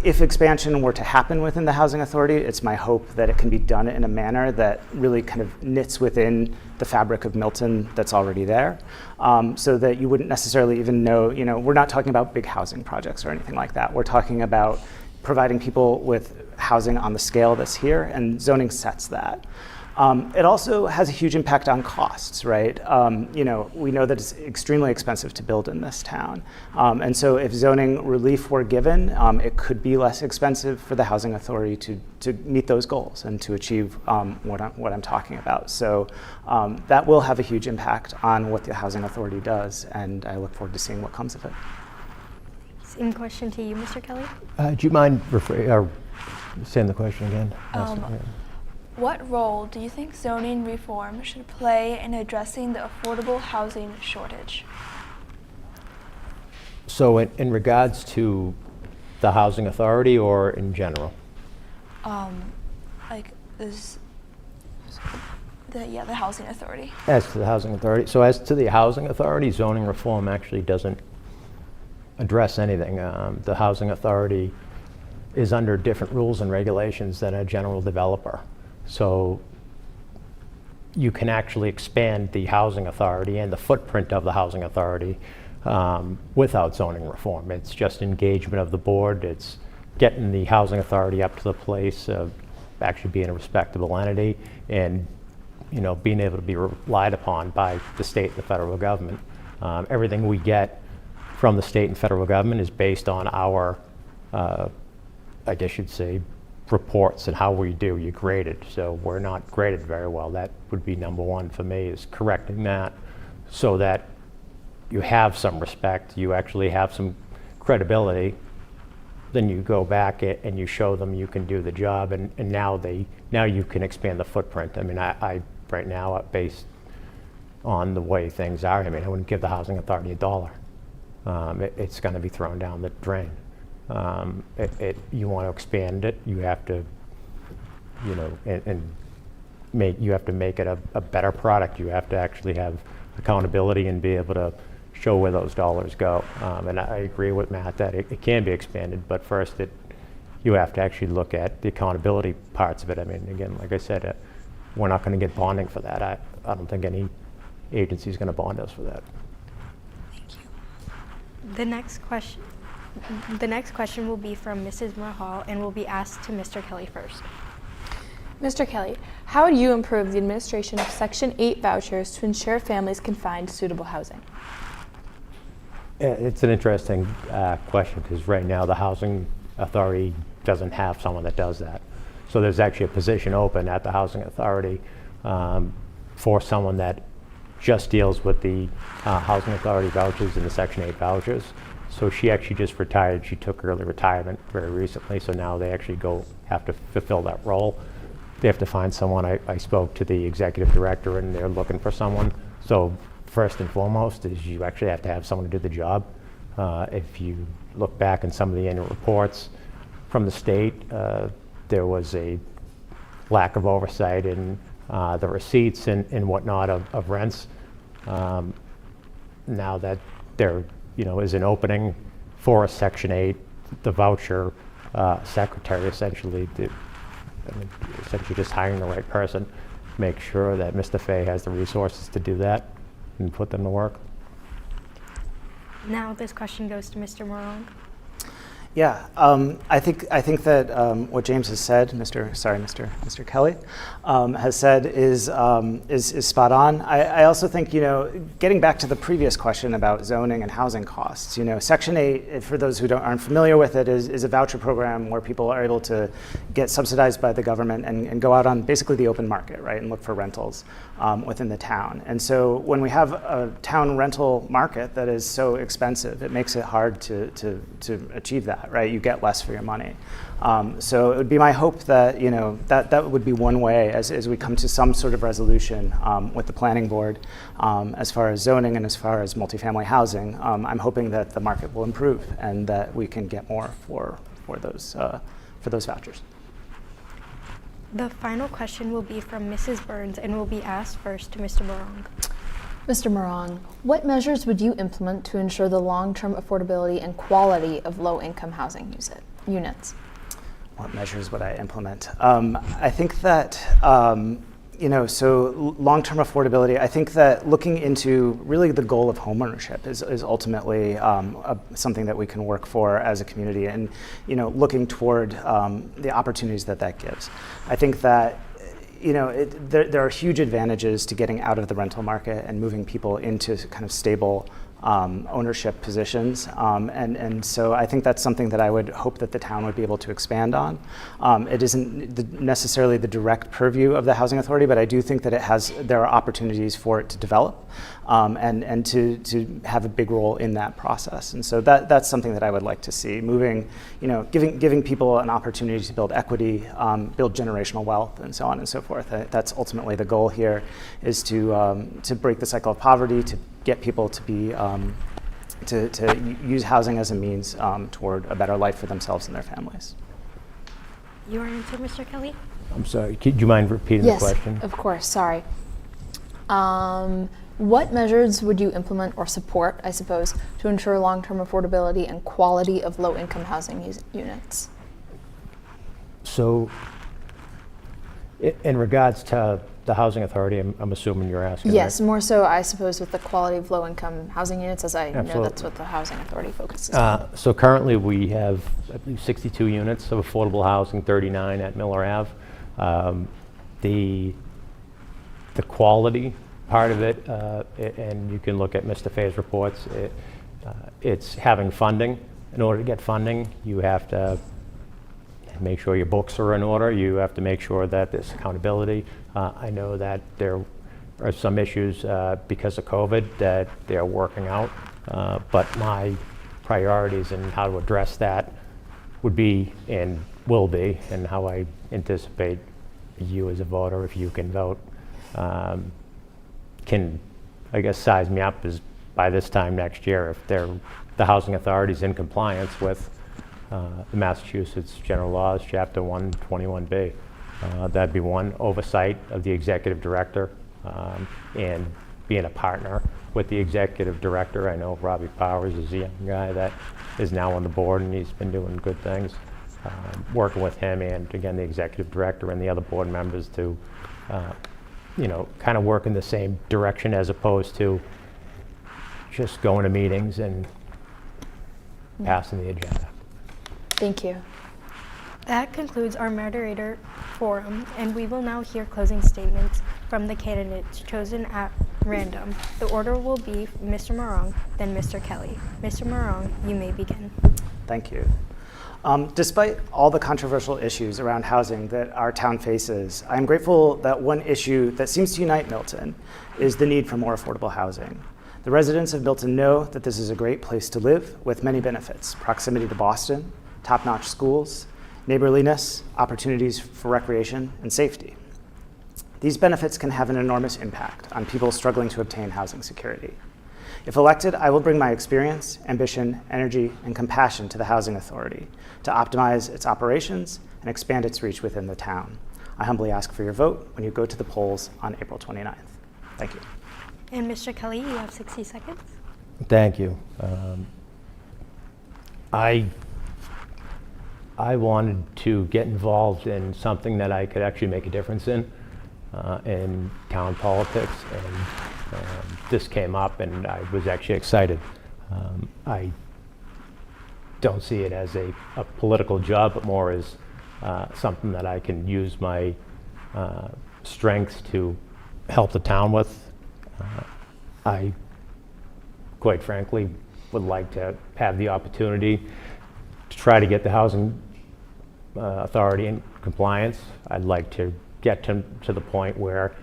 if expansion were to happen within the Housing Authority, it's my hope that it can be done in a manner that really kind of knits within the fabric of Milton that's already there, so that you wouldn't necessarily even know, we're not talking about big housing projects or anything like that. We're talking about providing people with housing on the scale that's here, and zoning sets that. It also has a huge impact on costs, right? We know that it's extremely expensive to build in this town. And so if zoning relief were given, it could be less expensive for the Housing Authority to meet those goals and to achieve what I'm talking about. So that will have a huge impact on what the Housing Authority does, and I look forward to seeing what comes of it. Same question to you, Mr. Kelly. Do you mind saying the question again? What role do you think zoning reform should play in addressing the affordable housing shortage? So in regards to the Housing Authority or in general? The Housing Authority. As to the Housing Authority. So as to the Housing Authority, zoning reform actually doesn't address anything. The Housing Authority is under different rules and regulations than a general developer. So you can actually expand the housing authority and the footprint of the housing authority without zoning reform. It's just engagement of the board. It's getting the housing authority up to the place of actually being a respectable entity and being able to be relied upon by the state and the federal government. Everything we get from the state and federal government is based on our, I guess you'd say, reports and how we do. You grade it. So we're not graded very well. That would be number one for me, is correcting that so that you have some respect, you actually have some credibility. Then you go back and you show them you can do the job, and now you can expand the footprint. I mean, I right now, based on the way things are, I mean, I wouldn't give the housing authority $1. It's going to be thrown down the drain. You want to expand it, you have to, you have to make it a better product. You have to actually have accountability and be able to show where those dollars go. And I agree with Matt that it can be expanded, but first you have to actually look at the accountability parts of it. I mean, again, like I said, we're not going to get bonding for that. I don't think any agency is going to bond us for that. Thank you. The next question will be from Mrs. Mahal and will be asked to Mr. Kelly first. Mr. Kelly, how would you improve the administration of Section 8 vouchers to ensure families can find suitable housing? It's an interesting question, because right now the housing authority doesn't have someone that does that. So there's actually a position open at the housing authority for someone that just deals with the housing authority vouchers and the Section 8 vouchers. So she actually just retired. She took early retirement very recently, so now they actually have to fulfill that role. They have to find someone. I spoke to the executive director, and they're looking for someone. So first and foremost is you actually have to have someone to do the job. If you look back in some of the annual reports from the state, there was a lack of oversight in the receipts and whatnot of rents. Now that there is an opening for a Section 8, the voucher secretary essentially just hiring the right person, make sure that Mr. Fay has the resources to do that and put them to work. Now this question goes to Mr. Morong. Yeah, I think that what James has said, Mr. Kelly, has said is spot on. I also think, getting back to the previous question about zoning and housing costs, Section 8, for those who aren't familiar with it, is a voucher program where people are able to get subsidized by the government and go out on basically the open market, right, and look for rentals within the town. And so when we have a town rental market that is so expensive, it makes it hard to achieve that. Right, you get less for your money. So it would be my hope that that would be one way as we come to some sort of resolution with the planning board as far as zoning and as far as multifamily housing. I'm hoping that the market will improve and that we can get more for those vouchers. The final question will be from Mrs. Burns and will be asked first to Mr. Morong. Mr. Morong, what measures would you implement to ensure the long-term affordability and quality of low-income housing units? What measures would I implement? I think that, so long-term affordability, I think that looking into really the goal of homeownership is ultimately something that we can work for as a community, and, looking toward the opportunities that gives. I think that there are huge advantages to getting out of the rental market and moving people into kind of stable ownership positions. And so I think that's something that I would hope that the town would be able to expand on. It isn't necessarily the direct purview of the Housing Authority, but I do think that there are opportunities for it to develop and to have a big role in that process. And so that's something that I would like to see, moving, giving people an opportunity to build equity, build generational wealth, and so on and so forth. That's ultimately the goal here, is to break the cycle of poverty, to get people to be to use housing as a means toward a better life for themselves and their families. Your answer, Mr. Kelly? I'm sorry, do you mind repeating the question? Yes, of course, sorry. What measures would you implement or support, I suppose, to ensure long-term affordability and quality of low-income housing units? So in regards to the Housing Authority, I'm assuming you're asking, Yes, right? more so, I suppose, with the quality of low-income housing units, as I know Absolutely. that's what the Housing Authority focuses on. So currently we have, I believe, 62 units of affordable housing, 39 at Miller Ave. The quality part of it, and you can look at Mr. Fay's reports, it's having funding. In order to get funding, you have to make sure your books are in order. You have to make sure that there's accountability. I know that there are some issues because of COVID that they're working out, but my priorities and how to address that would be and will be, and how I anticipate you as a voter, if you can vote, can, I guess, size me up as by this time next year if the Housing Authority is in compliance with the Massachusetts General Laws, Chapter 121B. That'd be one. Oversight of the executive director and being a partner with the executive director. I know Robbie Powers is a young guy that is now on the board, and he's been doing good things. Working with him and, again, the executive director and the other board members to, kind of work in the same direction as opposed to just going to meetings and passing the agenda. Thank you. That concludes our moderator forum, and we will now hear closing statements from the candidates chosen at random. The order will be Mr. Morong, then Mr. Kelly. Mr. Morong, you may begin. Thank you. Despite all the controversial issues around housing that our town faces, I am grateful that one issue that seems to unite Milton is the need for more affordable housing. The residents of Milton know that this is a great place to live with many benefits: proximity to Boston, top-notch schools, neighborliness, opportunities for recreation, and safety. These benefits can have an enormous impact on people struggling to obtain housing security. If elected, I will bring my experience, ambition, energy, and compassion to the Housing Authority to optimize its operations and expand its reach within the town. I humbly ask for your vote when you go to the polls on April 29th. Thank you. And Mr. Kelly, you have 60 seconds. Thank you. I wanted to get involved in something that I could actually make a difference in town politics, and this came up, and I was actually excited. I don't see it as a political job, but more as something that I can use my strengths to help the town with. I, quite frankly, would like to have the opportunity to try to get the Housing Authority in compliance. I'd like to get to the point where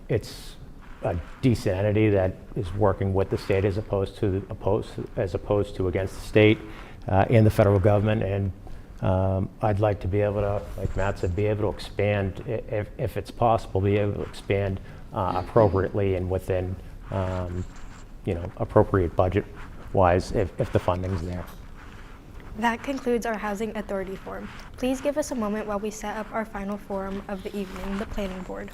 it's a decent entity that is working with the state as opposed to against the state and the federal government. And I'd like to be able to, like Matt said, be able to expand, if it's possible, be able to expand appropriately and within, appropriate budget-wise if the funding's there. That concludes our Housing Authority forum. Please give us a moment while we set up our final forum of the evening, the Planning Board.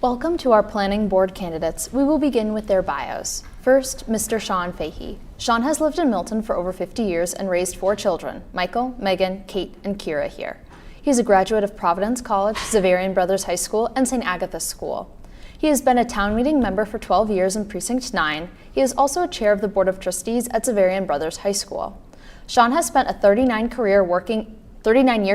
Welcome to our planning board candidates. We will begin with their bios. First, Mr. Sean Fahey. Sean has lived in Milton for over 50 years and raised 4 children, Michael, Megan, Kate, and Kira here. He is a graduate of Providence College, Xaverian Brothers High School, and St. Agatha's School. He has been a town meeting member for 12 years in Precinct 9. He is also a chair of the Board of Trustees at Xaverian Brothers High School. Sean has spent a 39-year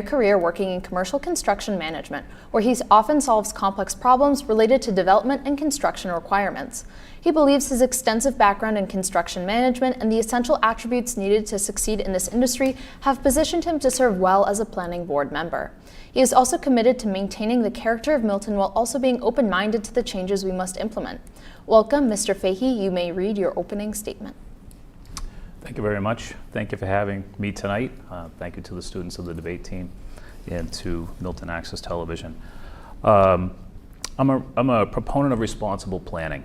career working in commercial construction management, where he often solves complex problems related to development and construction requirements. He believes his extensive background in construction management and the essential attributes needed to succeed in this industry have positioned him to serve well as a planning board member. He is also committed to maintaining the character of Milton while also being open-minded to the changes we must implement. Welcome, Mr. Fahey. You may read your opening statement. Thank you very much. Thank you for having me tonight. Thank you to the students of the debate team and to Milton Access Television. I'm a proponent of responsible planning.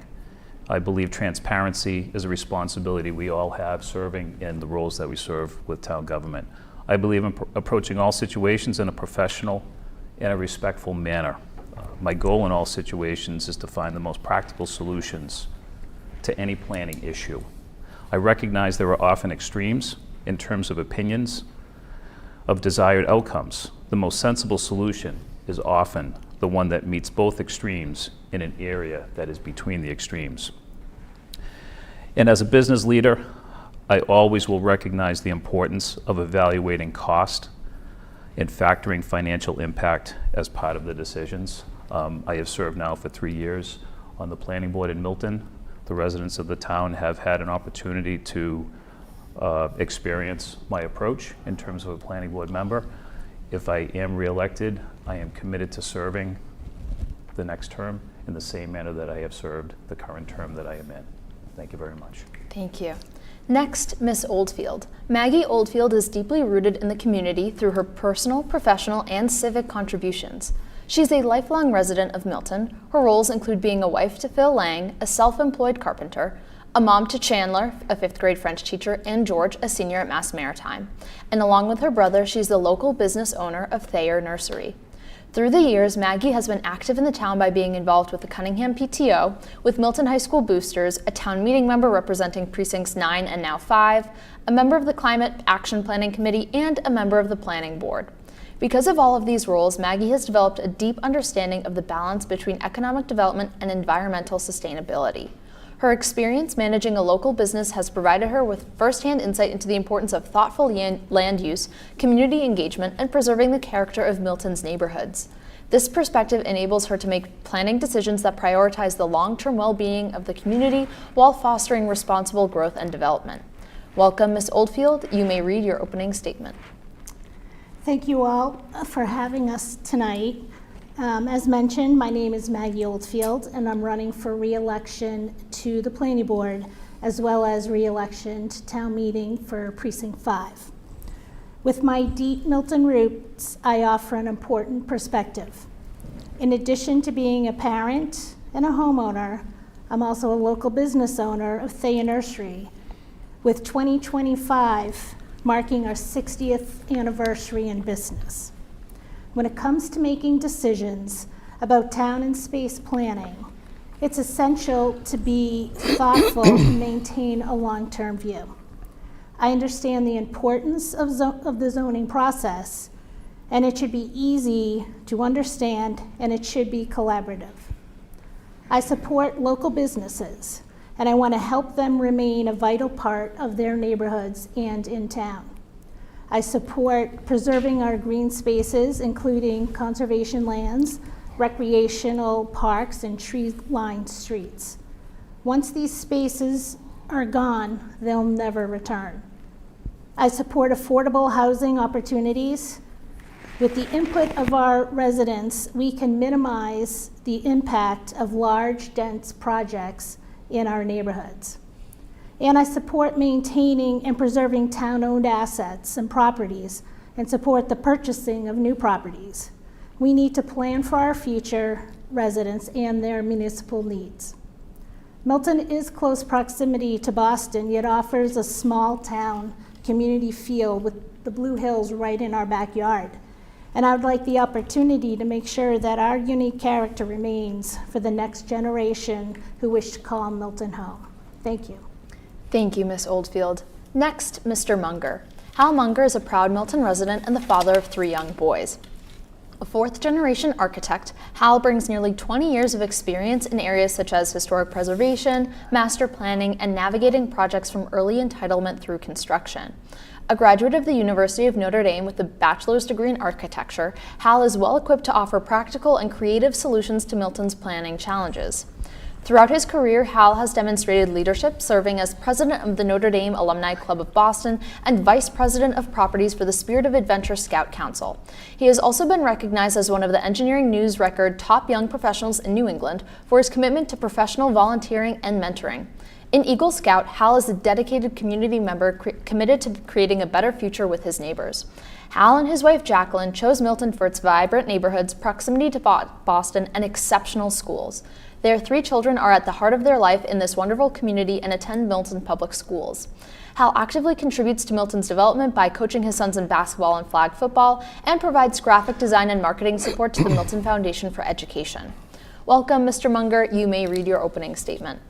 I believe transparency is a responsibility we all have serving in the roles that we serve with town government. I believe in approaching all situations in a professional and a respectful manner. My goal in all situations is to find the most practical solutions to any planning issue. I recognize there are often extremes in terms of opinions of desired outcomes. The most sensible solution is often the one that meets both extremes in an area that is between the extremes. And as a business leader, I always will recognize the importance of evaluating cost and factoring financial impact as part of the decisions. I have served now for 3 years on the planning board in Milton. The residents of the town have had an opportunity to experience my approach in terms of a planning board member. If I am reelected, I am committed to serving the next term in the same manner that I have served the current term that I am in. Thank you very much. Thank you. Next, Miss Oldfield. Maggie Oldfield is deeply rooted in the community through her personal, professional, and civic contributions. She's a lifelong resident of Milton. Her roles include being a wife to Phil Lang, a self-employed carpenter, a mom to Chandler, a 5th grade French teacher, and George, a senior at Mass Maritime. And along with her brother, she's the local business owner of Thayer Nursery. Through the years, Maggie has been active in the town by being involved with the Cunningham PTO, with Milton High School Boosters, a town meeting member representing Precincts 9 and now 5, a member of the Climate Action Planning Committee, and a member of the Planning Board. Because of all of these roles, Maggie has developed a deep understanding of the balance between economic development and environmental sustainability. Her experience managing a local business has provided her with firsthand insight into the importance of thoughtful land use, community engagement, and preserving the character of Milton's neighborhoods. This perspective enables her to make planning decisions that prioritize the long-term well-being of the community while fostering responsible growth and development. Welcome, Ms. Oldfield. You may read your opening statement. Thank you all for having us tonight. As mentioned, my name is Maggie Oldfield, and I'm running for re-election to the Planning Board, as well as re-election to town meeting for Precinct 5. With my deep Milton roots, I offer an important perspective. In addition to being a parent and a homeowner, I'm also a local business owner of Thayer Nursery, with 2025 marking our 60th anniversary in business. When it comes to making decisions about town and space planning, it's essential to be thoughtful and maintain a long-term view. I understand the importance of the zoning process, and it should be easy to understand, and it should be collaborative. I support local businesses, and I want to help them remain a vital part of their neighborhoods and in town. I support preserving our green spaces, including conservation lands, recreational parks, and tree-lined streets. Once these spaces are gone, they'll never return. I support affordable housing opportunities. With the input of our residents, we can minimize the impact of large, dense projects in our neighborhoods. And I support maintaining and preserving town-owned assets and properties and support the purchasing of new properties. We need to plan for our future residents and their municipal needs. Milton is close proximity to Boston, yet offers a small town community feel with the Blue Hills right in our backyard. And I would like the opportunity to make sure that our unique character remains for the next generation who wish to call Milton home. Thank you. Thank you, Ms. Oldfield. Next, Mr. Munger. Hal Munger is a proud Milton resident and the father of 3 young boys. A 4th-generation architect, Hal brings nearly 20 years of experience in areas such as historic preservation, master planning, and navigating projects from early entitlement through construction. A graduate of the University of Notre Dame with a bachelor's degree in architecture, Hal is well equipped to offer practical and creative solutions to Milton's planning challenges. Throughout his career, Hal has demonstrated leadership, serving as president of the Notre Dame Alumni Club of Boston and vice president of properties for the Spirit of Adventure Scout Council. He has also been recognized as one of the Engineering News Record top young professionals in New England for his commitment to professional volunteering and mentoring. In Eagle Scout, Hal is a dedicated community member committed to creating a better future with his neighbors. Hal and his wife Jacqueline chose Milton for its vibrant neighborhoods, proximity to Boston, and exceptional schools. Their 3 children are at the heart of their life in this wonderful community and attend Milton Public Schools. Hal actively contributes to Milton's development by coaching his sons in basketball and flag football and provides graphic design and marketing support to the Milton Foundation for Education. Welcome, Mr. Munger. You may read your opening statement.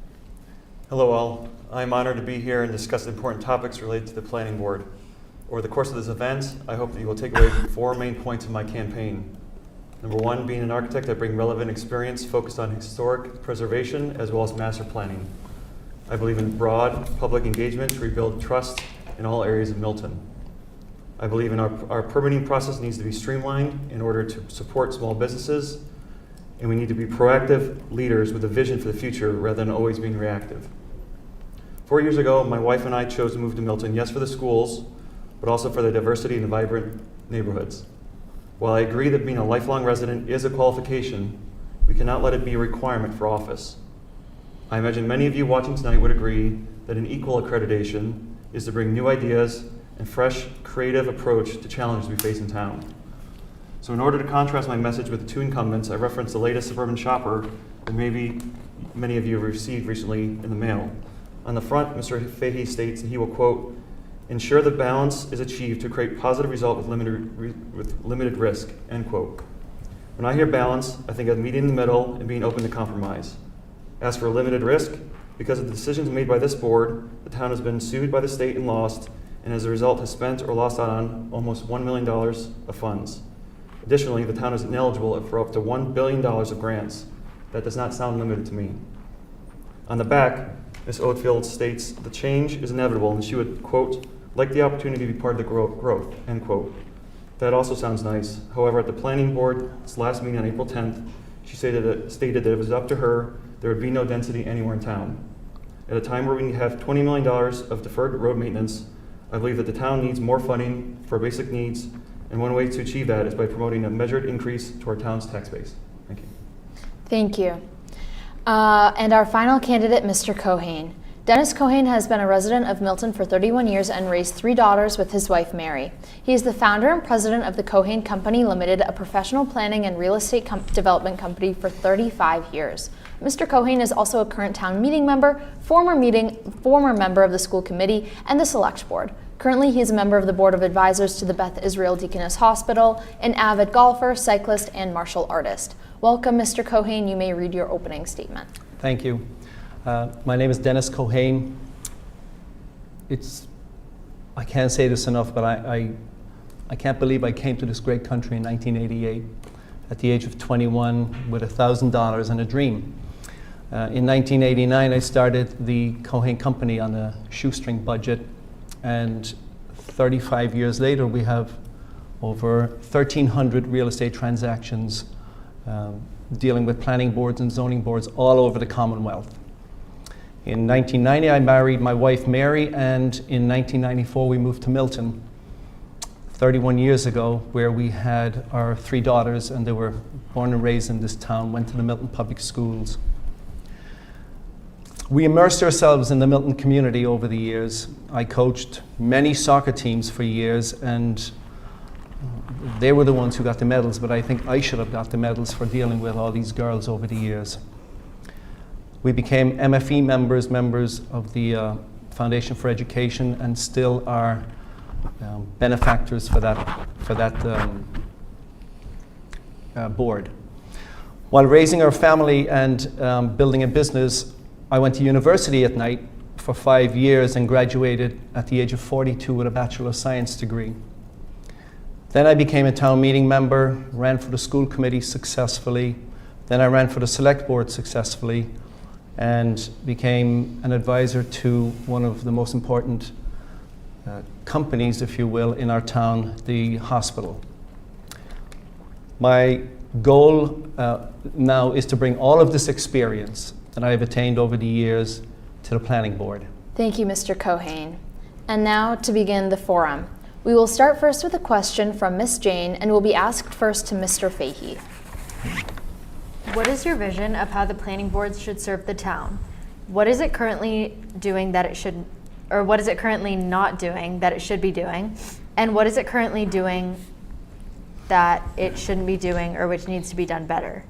Hello all. I'm honored to be here and discuss important topics related to the Planning Board. Over the course of this event, I hope that you will take away 4 main points of my campaign. Number 1, being an architect, I bring relevant experience focused on historic preservation as well as master planning. I believe in broad public engagement to rebuild trust in all areas of Milton. I believe in our permitting process needs to be streamlined in order to support small businesses, and we need to be proactive leaders with a vision for the future rather than always being reactive. 4 years ago, my wife and I chose to move to Milton, yes, for the schools, but also for the diversity and the vibrant neighborhoods. While I agree that being a lifelong resident is a qualification, we cannot let it be a requirement for office. I imagine many of you watching tonight would agree that an equal accreditation is to bring new ideas and fresh, creative approach to challenges we face in town. So in order to contrast my message with the 2 incumbents, I referenced the latest Suburban Shopper that maybe many of you have received recently in the mail. On the front, Mr. Fahey states that he will, quote, ensure the balance is achieved to create positive result with limited risk, end quote. When I hear balance, I think of meeting in the middle and being open to compromise. As for limited risk, because of the decisions made by this board, the town has been sued by the state and lost, and as a result has spent or lost out on almost $1 million of funds. Additionally, the town is ineligible for up to $1 billion of grants. That does not sound limited to me. On the back, Ms. Oldfield states the change is inevitable and she would, quote, like the opportunity to be part of the growth, end quote. That also sounds nice. However, at the planning board's last meeting on April 10th, she stated that it was up to her, there would be no density anywhere in town. At a time where we have $20 million of deferred road maintenance, I believe that the town needs more funding for basic needs, and one way to achieve that is by promoting a measured increase to our town's tax base. Thank you. Thank you. And our final candidate, Mr. Cohane. Dennis Cohane has been a resident of Milton for 31 years and raised 3 daughters with his wife, Mary. He is the founder and president of the Cohane Company Limited, a professional planning and real estate development company for 35 years. Mr. Cohane is also a current town meeting member, former member of the school committee, and the select board. Currently, he is a member of the board of advisors to the Beth Israel Deaconess Hospital, an avid golfer, cyclist, and martial artist. Welcome, Mr. Cohane. You may read your opening statement. Thank you. My name is Dennis Cohane. I can't say this enough, but I can't believe I came to this great country in 1988 at the age of 21 with $1,000 and a dream. In 1989, I started the Cohane Company on a shoestring budget, and 35 years later, we have over 1,300 real estate transactions dealing with planning boards and zoning boards all over the Commonwealth. In 1990, I married my wife, Mary, and in 1994, we moved to Milton, 31 years ago, where we had our 3 daughters, and they were born and raised in this town, went to the Milton Public Schools. We immersed ourselves in the Milton community over the years. I coached many soccer teams for years, and they were the ones who got the medals, but I think I should have got the medals for dealing with all these girls over the years. We became MFE members of the Foundation for Education, and still are benefactors for that board. While raising our family and building a business, I went to university at night for 5 years and graduated at the age of 42 with a Bachelor of Science degree. Then I became a town meeting member, ran for the school committee successfully, then I ran for the select board successfully, and became an advisor to one of the most important companies, if you will, in our town, the hospital. My goal now is to bring all of this experience that I have attained over the years to the planning board. Thank you, Mr. Cohane. And now to begin the forum. We will start first with a question from Miss Jane and will be asked first to Mr. Fahey. What is your vision of how the planning board should serve the town? What is it currently doing that it should, or what is it currently not doing that it should be doing? And what is it currently doing that it shouldn't be doing or which needs to be done better?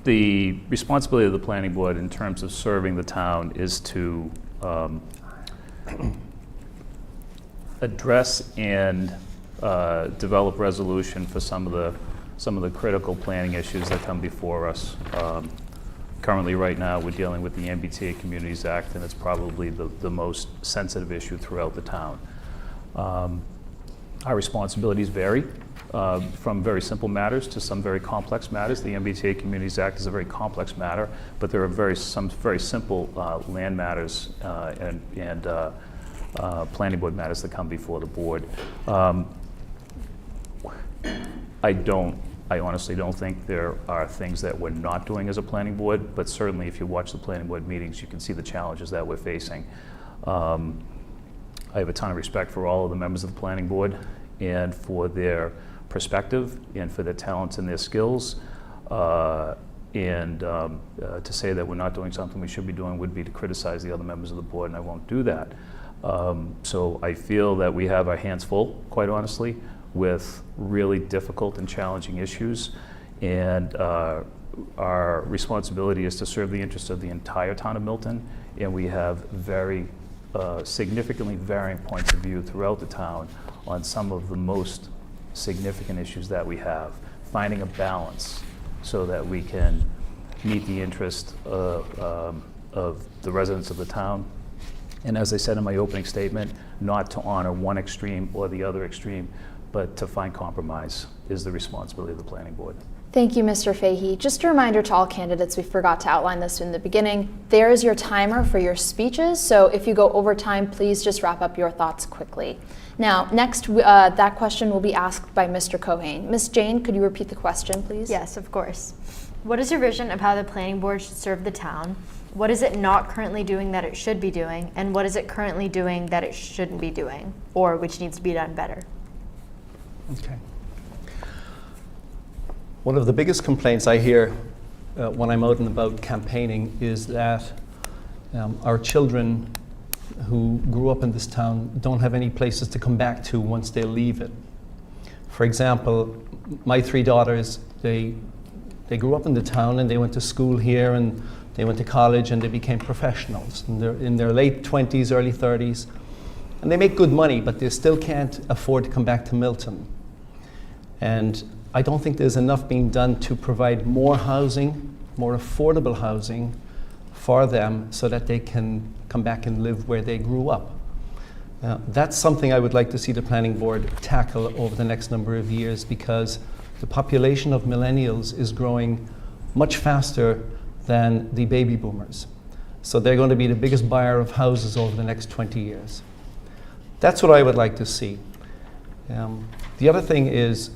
The responsibility of the planning board in terms of serving the town is to address and develop resolution for some of the critical planning issues that come before us. Currently, right now, we're dealing with the MBTA Communities Act, and it's probably the most sensitive issue throughout the town. Our responsibilities vary from very simple matters to some very complex matters. The MBTA Communities Act is a very complex matter, but there are some very simple land matters and planning board matters that come before the board. I honestly don't think there are things that we're not doing as a planning board, but certainly if you watch the planning board meetings, you can see the challenges that we're facing. I have a ton of respect for all of the members of the planning board and for their perspective and for their talents and their skills. To say that we're not doing something we should be doing would be to criticize the other members of the board, and I won't do that. So I feel that we have our hands full, quite honestly, with really difficult and challenging issues. And our responsibility is to serve the interests of the entire town of Milton, and we have very significantly varying points of view throughout the town on some of the most significant issues that we have. Finding a balance so that we can meet the interest of the residents of the town. And as I said in my opening statement, not to honor one extreme or the other extreme, but to find compromise is the responsibility of the planning board. Thank you, Mr. Fahey. Just a reminder to all candidates, we forgot to outline this in the beginning. There is your timer for your speeches, so if you go over time, please just wrap up your thoughts quickly. Now, next, that question will be asked by Mr. Cohane. Ms. Jane, could you repeat the question, please? Yes, of course. What is your vision of how the planning board should serve the town? What is it not currently doing that it should be doing? And what is it currently doing that it shouldn't be doing, or which needs to be done better? Okay. One of the biggest complaints I hear when I'm out and about campaigning is that our children who grew up in this town don't have any places to come back to once they leave it. For example, my 3 daughters, they grew up in the town and they went to school here and they went to college and they became professionals. And they're in their late 20s, early 30s. And they make good money, but they still can't afford to come back to Milton. And I don't think there's enough being done to provide more housing, more affordable housing for them so that they can come back and live where they grew up. That's something I would like to see the planning board tackle over the next number of years, because the population of millennials is growing much faster than the baby boomers. So they're going to be the biggest buyer of houses over the next 20 years. That's what I would like to see. The other thing is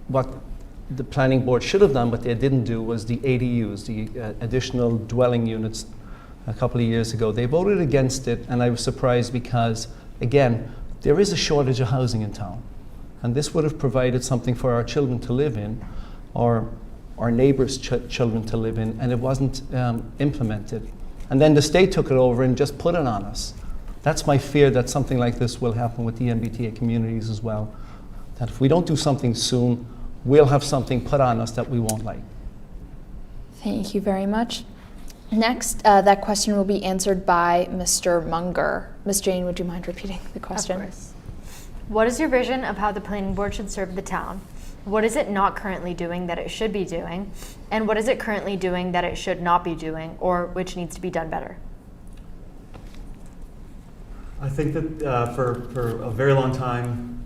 what the planning board should have done, but they didn't do, was the ADUs, the additional dwelling units a couple of years ago. They voted against it, and I was surprised because, again, there is a shortage of housing in town. And this would have provided something for our children to live in, or our neighbors' children to live in, and it wasn't implemented. And then the state took it over and just put it on us. That's my fear, that something like this will happen with the MBTA communities as well. That if we don't do something soon, we'll have something put on us that we won't like. Thank you very much. Next, that question will be answered by Mr. Munger. Ms. Jane, would you mind repeating the question? Of course. What is your vision of how the planning board should serve the town? What is it not currently doing that it should be doing? And what is it currently doing that it should not be doing, or which needs to be done better? I think that for a very long time,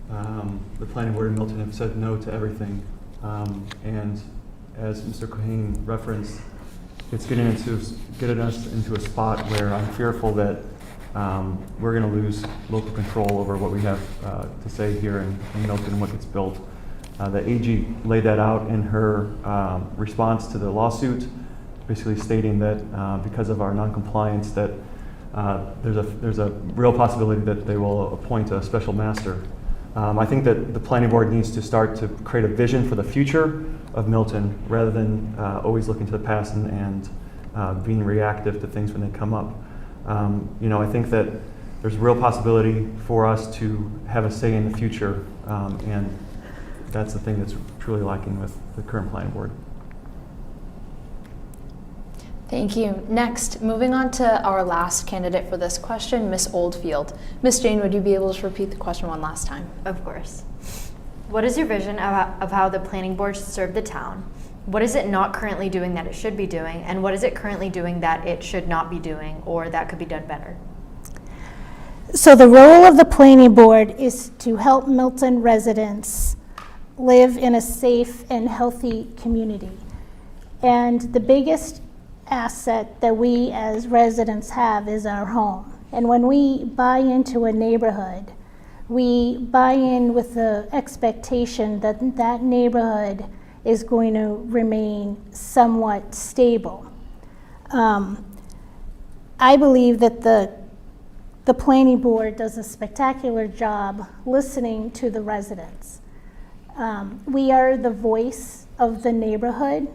the planning board in Milton have said no to everything. And as Mr. Cohane referenced, it's getting us into a spot where I'm fearful that we're going to lose local control over what we have to say here in Milton and what gets built. The AG laid that out in her response to the lawsuit, basically stating that because of our noncompliance, that there's a real possibility that they will appoint a special master. I think that the planning board needs to start to create a vision for the future of Milton rather than always looking to the past and being reactive to things when they come up. I think that there's a real possibility for us to have a say in the future, and that's the thing that's truly lacking with the current planning board. Thank you. Next, moving on to our last candidate for this question, Ms. Oldfield. Ms. Jane, would you be able to repeat the question one last time? Of course. What is your vision of how the planning board should serve the town? What is it not currently doing that it should be doing? And what is it currently doing that it should not be doing, or that could be done better? So the role of the planning board is to help Milton residents live in a safe and healthy community. And the biggest asset that we as residents have is our home. And when we buy into a neighborhood, we buy in with the expectation that that neighborhood is going to remain somewhat stable. I believe that the planning board does a spectacular job listening to the residents. We are the voice of the neighborhood.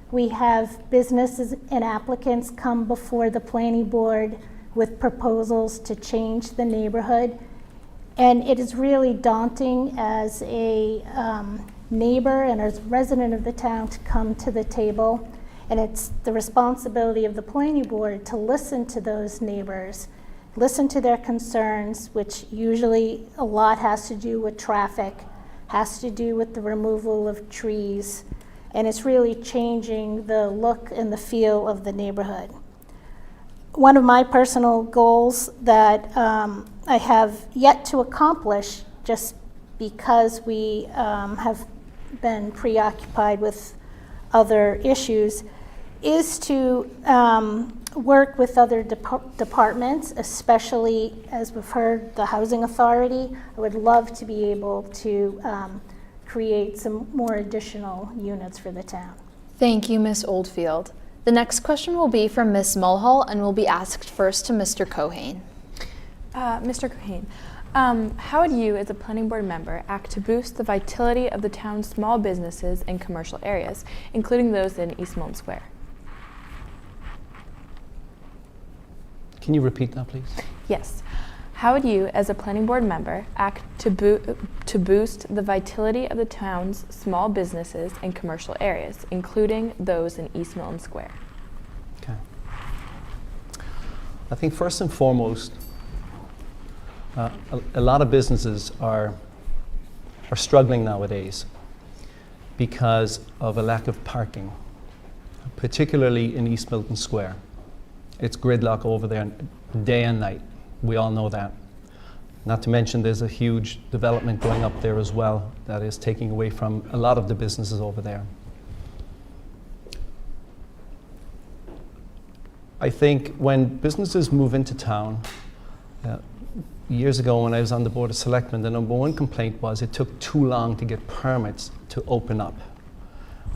We have businesses and applicants come before the planning board with proposals to change the neighborhood. And it is really daunting as a neighbor and as a resident of the town to come to the table. And it's the responsibility of the planning board to listen to those neighbors, listen to their concerns, which usually a lot has to do with traffic, has to do with the removal of trees, and it's really changing the look and the feel of the neighborhood. One of my personal goals that I have yet to accomplish, just because we have been preoccupied with other issues, is to work with other departments, especially, as we've heard, the Housing Authority. I would love to be able to create some more additional units for the town. Thank you, Ms. Oldfield. The next question will be from Ms. Mulhall and will be asked first to Mr. Cohane. Mr. Cohane, how would you, as a planning board member, act to boost the vitality of the town's small businesses and commercial areas, including those in East Milton Square? Can you repeat that, please? Yes. How would you, as a planning board member, act to boost the vitality of the town's small businesses and commercial areas, including those in East Milton Square? Okay. I think first and foremost, a lot of businesses are struggling nowadays because of a lack of parking, particularly in East Milton Square. It's gridlock over there day and night. We all know that. Not to mention there's a huge development going up there as well that is taking away from a lot of the businesses over there. I think when businesses move into town, years ago when I was on the Board of Selectmen, the number one complaint was it took too long to get permits to open up.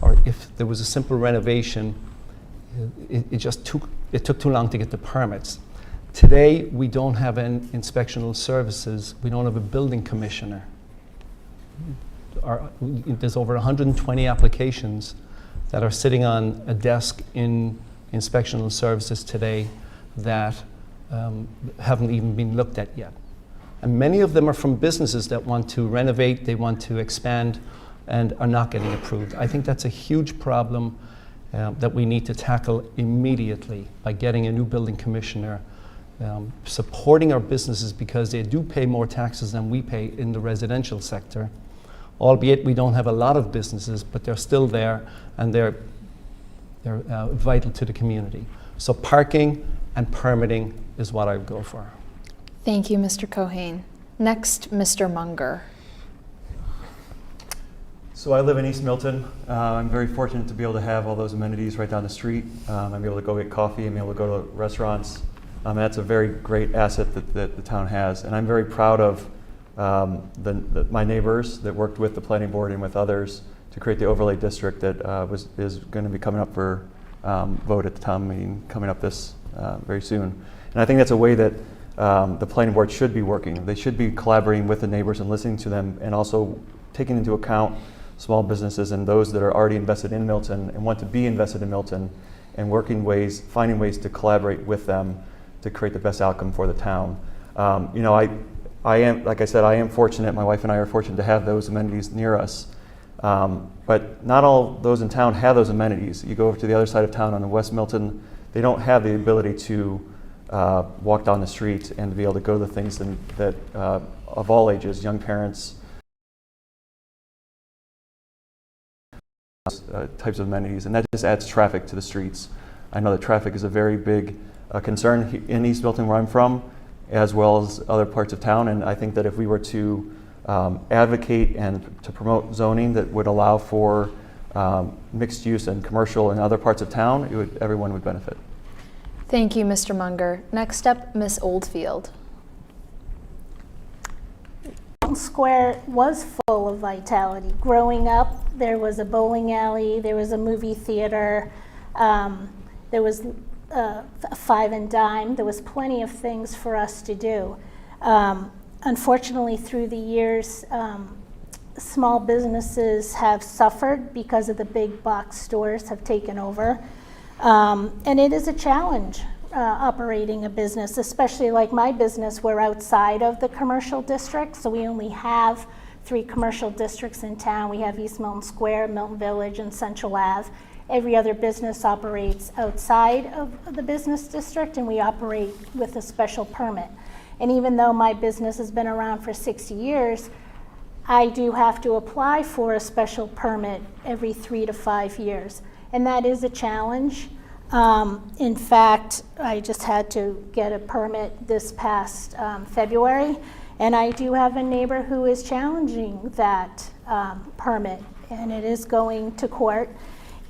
Or if there was a simple renovation, it took too long to get the permits. Today, we don't have an inspectional services. We don't have a building commissioner. There's over 120 applications that are sitting on a desk in inspectional services today that haven't even been looked at yet. And many of them are from businesses that want to renovate, they want to expand, and are not getting approved. I think that's a huge problem that we need to tackle immediately by getting a new building commissioner supporting our businesses because they do pay more taxes than we pay in the residential sector. Albeit we don't have a lot of businesses, but they're still there and they're vital to the community. So parking and permitting is what I would go for. Thank you, Mr. Cohane. Next, Mr. Munger. So I live in East Milton. I'm very fortunate to be able to have all those amenities right down the street. I'm able to go get coffee, I'm able to go to restaurants. And that's a very great asset that the town has. And I'm very proud of my neighbors that worked with the planning board and with others to create the overlay district that is going to be coming up for vote at the town meeting coming up this very soon. And I think that's a way that the planning board should be working. They should be collaborating with the neighbors and listening to them, and also taking into account small businesses and those that are already invested in Milton and want to be invested in Milton, and finding ways to collaborate with them to create the best outcome for the town. You know, I am, like I said, I am fortunate, my wife and I are fortunate to have those amenities near us. But not all those in town have those amenities. You go over to the other side of town on the West Milton, they don't have the ability to walk down the street and to be able to go to the things that of all ages, young parents, types of amenities, and that just adds traffic to the streets. I know that traffic is a very big concern in East Milton, where I'm from, as well as other parts of town, and I think that if we were to advocate and to promote zoning that would allow for mixed use and commercial in other parts of town, everyone would benefit. Thank you, Mr. Munger. Next up, Ms. Oldfield. Square was full of vitality. Growing up, there was a bowling alley, there was a movie theater, there was a Five and Dime. There was plenty of things for us to do. Unfortunately, through the years, small businesses have suffered because of the big box stores have taken over. And it is a challenge operating a business, especially like my business. We're outside of the commercial district, so we only have 3 commercial districts in town. We have East Milton Square, Milton Village, and Central Ave. Every other business operates outside of the business district, and we operate with a special permit. And even though my business has been around for 60 years, I do have to apply for a special permit every 3 to 5 years. And that is a challenge. In fact, I just had to get a permit this past February, and I do have a neighbor who is challenging that permit, and it is going to court.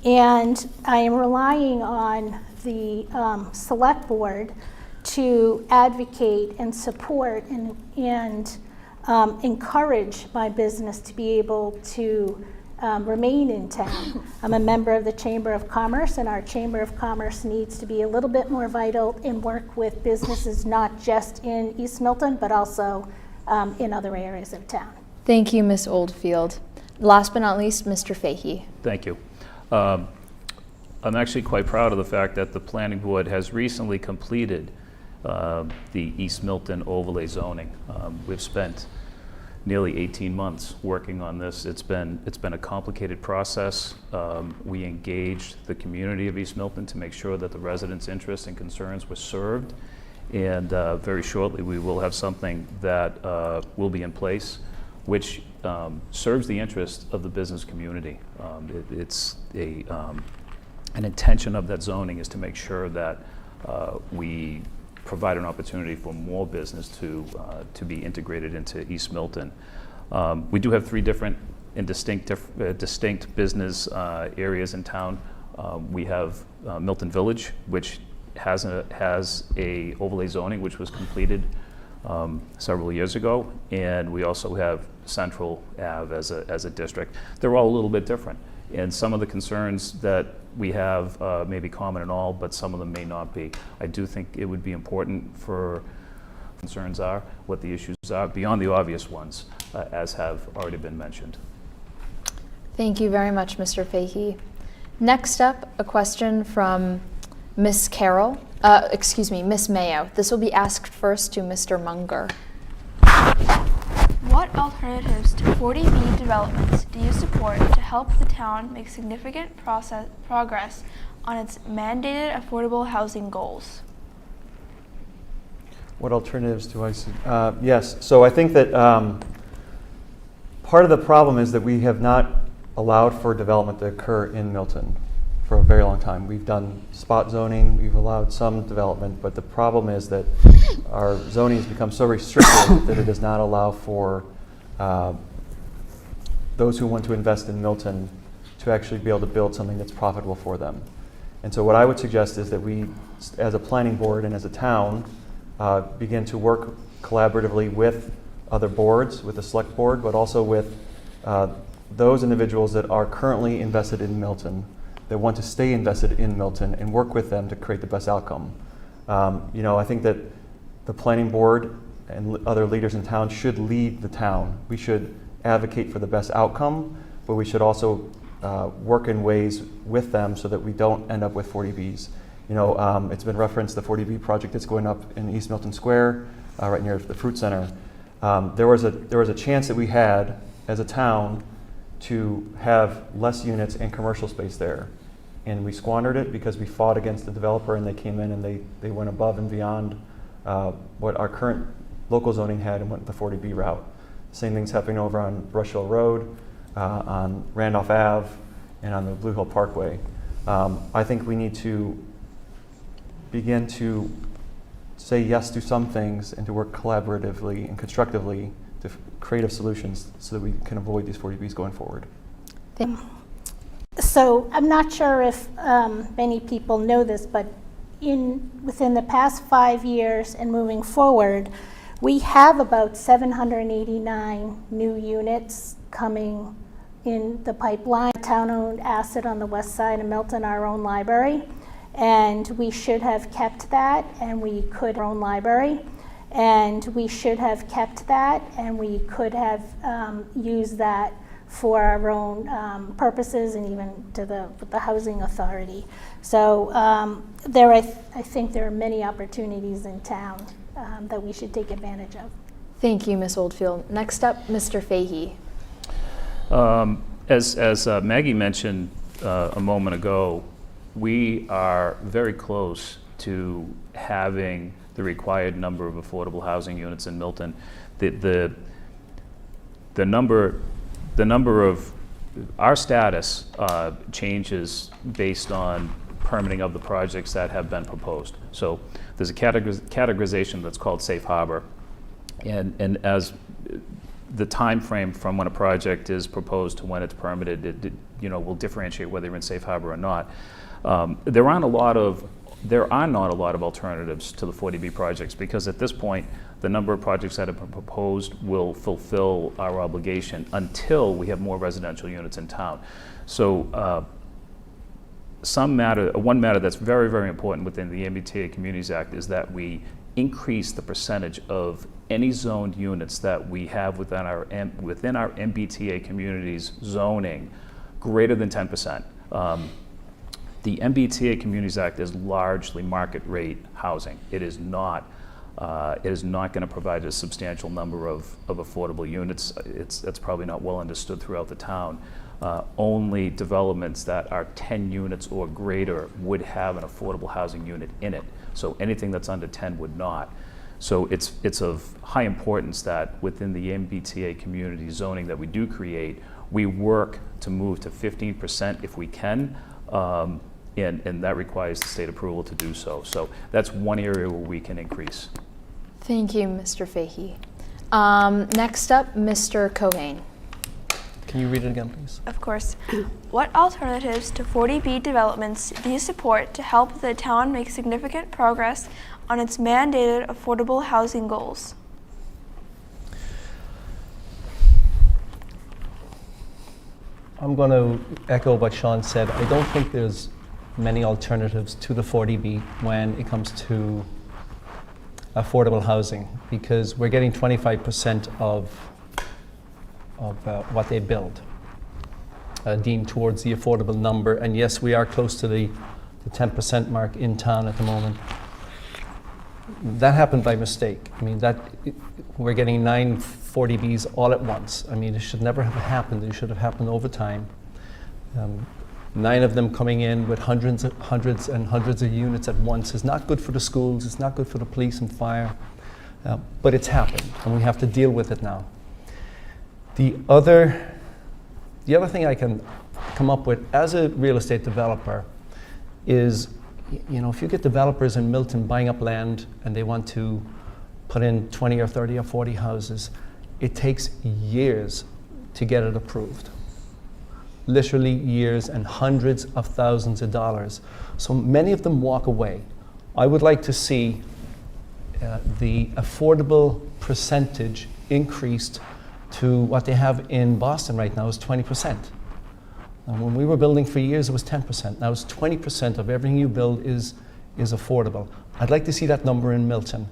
And I am relying on the select board to advocate and support and encourage my business to be able to remain in town. I'm a member of the Chamber of Commerce, and our Chamber of Commerce needs to be a little bit more vital and work with businesses not just in East Milton, but also in other areas of town. Thank you, Ms. Oldfield. Last but not least, Mr. Fahey. Thank you. I'm actually quite proud of the fact that the Planning Board has recently completed the East Milton overlay zoning. We've spent nearly 18 months working on this. It's been a complicated process. We engaged the community of East Milton to make sure that the residents' interests and concerns were served. And very shortly, we will have something that will be in place, which serves the interest of the business community. It's an intention of that zoning is to make sure that we provide an opportunity for more business to be integrated into East Milton. We do have 3 different and distinct business areas in town. We have Milton Village, which has a overlay zoning which was completed several years ago, and we also have Central Ave as a district. They're all a little bit different, and some of the concerns that we have may be common in all, but some of them may not be. I do think it would be important for concerns are, what the issues are, beyond the obvious ones, as have already been mentioned. Thank you very much, Mr. Fahey. Next up, a question from Ms. Ms. Mayo. This will be asked first to Mr. Munger. What alternatives to 40B developments do you support to help the town make significant progress on its mandated affordable housing goals? What alternatives do I see? Yes, so I think that part of the problem is that we have not allowed for development to occur in Milton for a very long time. We've done spot zoning, we've allowed some development, but the problem is that our zoning has become so restrictive that it does not allow for those who want to invest in Milton to actually be able to build something that's profitable for them. And so what I would suggest is that we, as a planning board and as a town, begin to work collaboratively with other boards, with the select board, but also with those individuals that are currently invested in Milton, that want to stay invested in Milton, and work with them to create the best outcome. I think that the planning board and other leaders in town should lead the town. We should advocate for the best outcome, but we should also work in ways with them so that we don't end up with 40Bs. It's been referenced, the 40B project that's going up in East Milton Square, right near the Fruit Center. There was a chance that we had as a town to have less units and commercial space there, and we squandered it because we fought against the developer, and they came in and they went above and beyond what our current local zoning had and went the 40B route. Same thing's happening over on Brush Hill Road, on Randolph Ave, and on the Blue Hill Parkway. I think we need to begin to say yes to some things and to work collaboratively and constructively to creative solutions so that we can avoid these 40Bs going forward. So I'm not sure if many people know this, but within the past 5 years and moving forward, we have about 789 new units coming in the pipeline. Town-owned asset on the west side of Milton, our own library, and we should have kept that, and we could our own library, and we should have kept that, and we could have used that for our own purposes, and even to the housing authority. So I think there are many opportunities in town that we should take advantage of. Thank you, Ms. Oldfield. Next up, Mr. Fahey. As Maggie mentioned a moment ago, we are very close to having the required number of affordable housing units in Milton. The number of our status changes based on permitting of the projects that have been proposed. So there's a categorization that's called safe harbor, and as the time frame from when a project is proposed to when it's permitted, will differentiate whether you're in safe harbor or not. There are not a lot of alternatives to the 40B projects, because at this point, the number of projects that have been proposed will fulfill our obligation until we have more residential units in town. So one matter that's very, very important within the MBTA Communities Act is that we increase the percentage of any zoned units that we have within our MBTA communities zoning greater than 10%. The MBTA Communities Act is largely market rate housing. It is not going to provide a substantial number of affordable units. That's probably not well understood throughout the town. Only developments that are 10 units or greater would have an affordable housing unit in it. So anything that's under 10 would not. So it's of high importance that within the MBTA community zoning that we do create, we work to move to 15% if we can. And that requires the state approval to do so. So that's one area where we can increase. Thank you, Mr. Fahey. Next up, Mr. Cohane. Can you read it again, please? Of course. What alternatives to 40B developments do you support to help the town make significant progress on its mandated affordable housing goals? I'm going to echo what Sean said. I don't think there's many alternatives to the 40B when it comes to affordable housing, because we're getting 25% of what they build deemed towards the affordable number. And yes, we are close to the 10% mark in town at the moment. That happened by mistake. I mean, we're getting 9 40Bs all at once. I mean, it should never have happened. It should have happened over time. 9 of them coming in with hundreds and hundreds of units at once is not good for the schools. It's not good for the police and fire. But it's happened, and we have to deal with it now. The other thing I can come up with as a real estate developer is, if you get developers in Milton buying up land and they want to put in 20 or 30 or 40 houses, it takes years to get it approved. Literally years and hundreds of thousands of dollars. So many of them walk away. I would like to see the affordable percentage increased to what they have in Boston right now is 20%. And when we were building for years, it was 10%. Now it's 20% of everything you build is affordable. I'd like to see that number in Milton,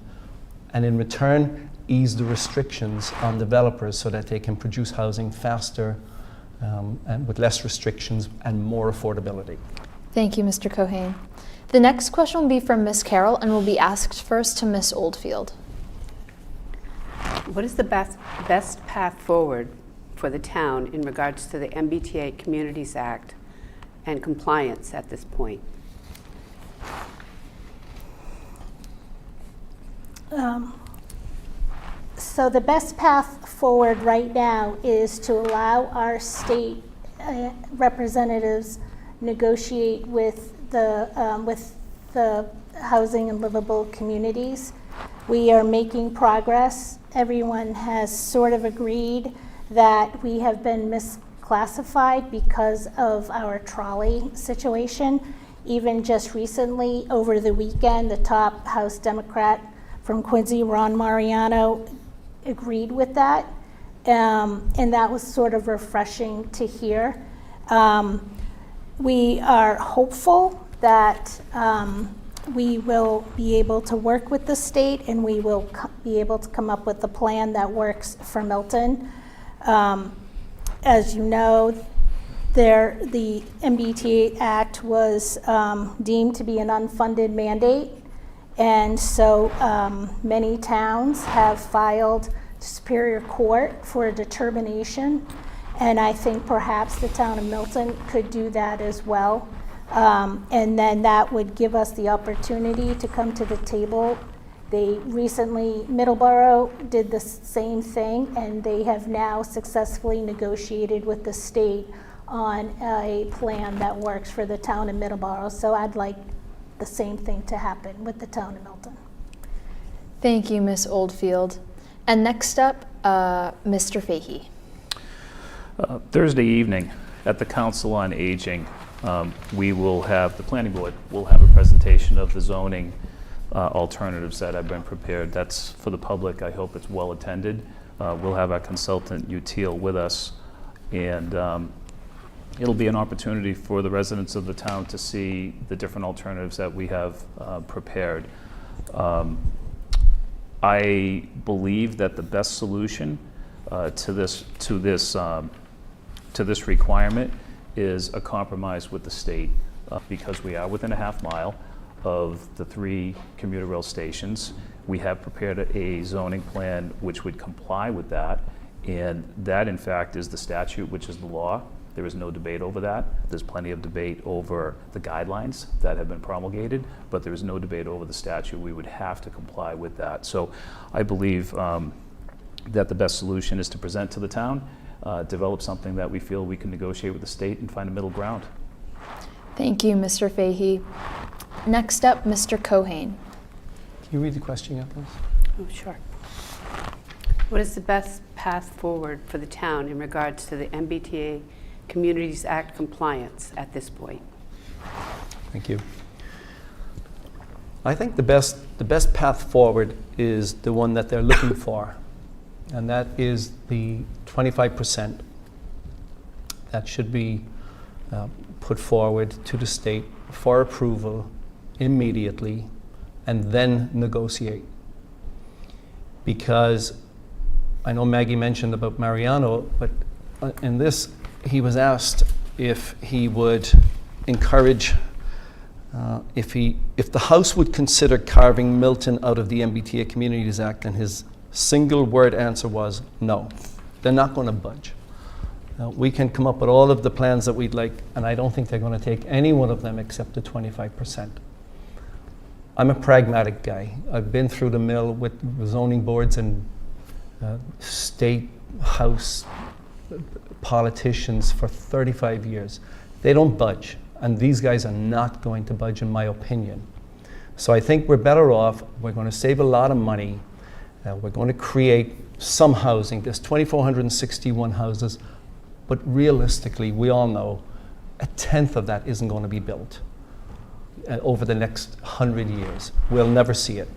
and in return, ease the restrictions on developers so that they can produce housing faster and with less restrictions and more affordability. Thank you, Mr. Cohane. The next question will be from Ms. Carroll and will be asked first to Ms. Oldfield. What is the best path forward for the town in regards to the MBTA Communities Act and compliance at this point? So the best path forward right now is to allow our state representatives negotiate with the housing and livable communities. We are making progress. Everyone has sort of agreed that we have been misclassified because of our trolley situation. Even just recently, over the weekend, the top House Democrat from Quincy, Ron Mariano, agreed with that. And that was sort of refreshing to hear. We are hopeful that we will be able to work with the state, and we will be able to come up with a plan that works for Milton. As you know, the MBTA Act was deemed to be an unfunded mandate, and so many towns have filed to Superior Court for a determination, and I think perhaps the town of Milton could do that as well. And then that would give us the opportunity to come to the table. They recently, Middleborough did the same thing, and they have now successfully negotiated with the state on a plan that works for the town of Middleborough. So I'd like the same thing to happen with the town of Milton. Thank you, Ms. Oldfield. And next up, Mr. Fahey. Thursday evening at the Council on Aging, we will have, the planning board will have a presentation of the zoning alternatives that have been prepared. That's for the public. I hope it's well attended. We'll have our consultant Util with us, and it'll be an opportunity for the residents of the town to see the different alternatives that we have prepared. I believe that the best solution to this requirement is a compromise with the state, because we are within a half mile of the 3 commuter rail stations. We have prepared a zoning plan which would comply with that, and that in fact is the statute, which is the law. There is no debate over that. There's plenty of debate over the guidelines that have been promulgated, but there is no debate over the statute. We would have to comply with that. So I believe that the best solution is to present to the town, develop something that we feel we can negotiate with the state and find a middle ground. Thank you, Mr. Fahey. Next up, Mr. Cohane. Can you read the question again, please? Oh, sure. What is the best path forward for the town in regards to the MBTA Communities Act compliance at this point? Thank you. I think the best path forward is the one that they're looking for, and that is the 25% that should be put forward to the state for approval immediately and then negotiate. Because I know Maggie mentioned about Mariano, but in this, he was asked if he would encourage, if the House would consider carving Milton out of the MBTA Communities Act, and his single word answer was no. They're not going to budge. We can come up with all of the plans that we'd like, and I don't think they're going to take any one of them except the 25%. I'm a pragmatic guy. I've been through the mill with zoning boards and state house politicians for 35 years. They don't budge, and these guys are not going to budge, in my opinion. So I think we're better off. We're going to save a lot of money. We're going to create some housing. There's 2,461 houses, but realistically, we all know a tenth of that isn't going to be built over the next 100 years. We'll never see it.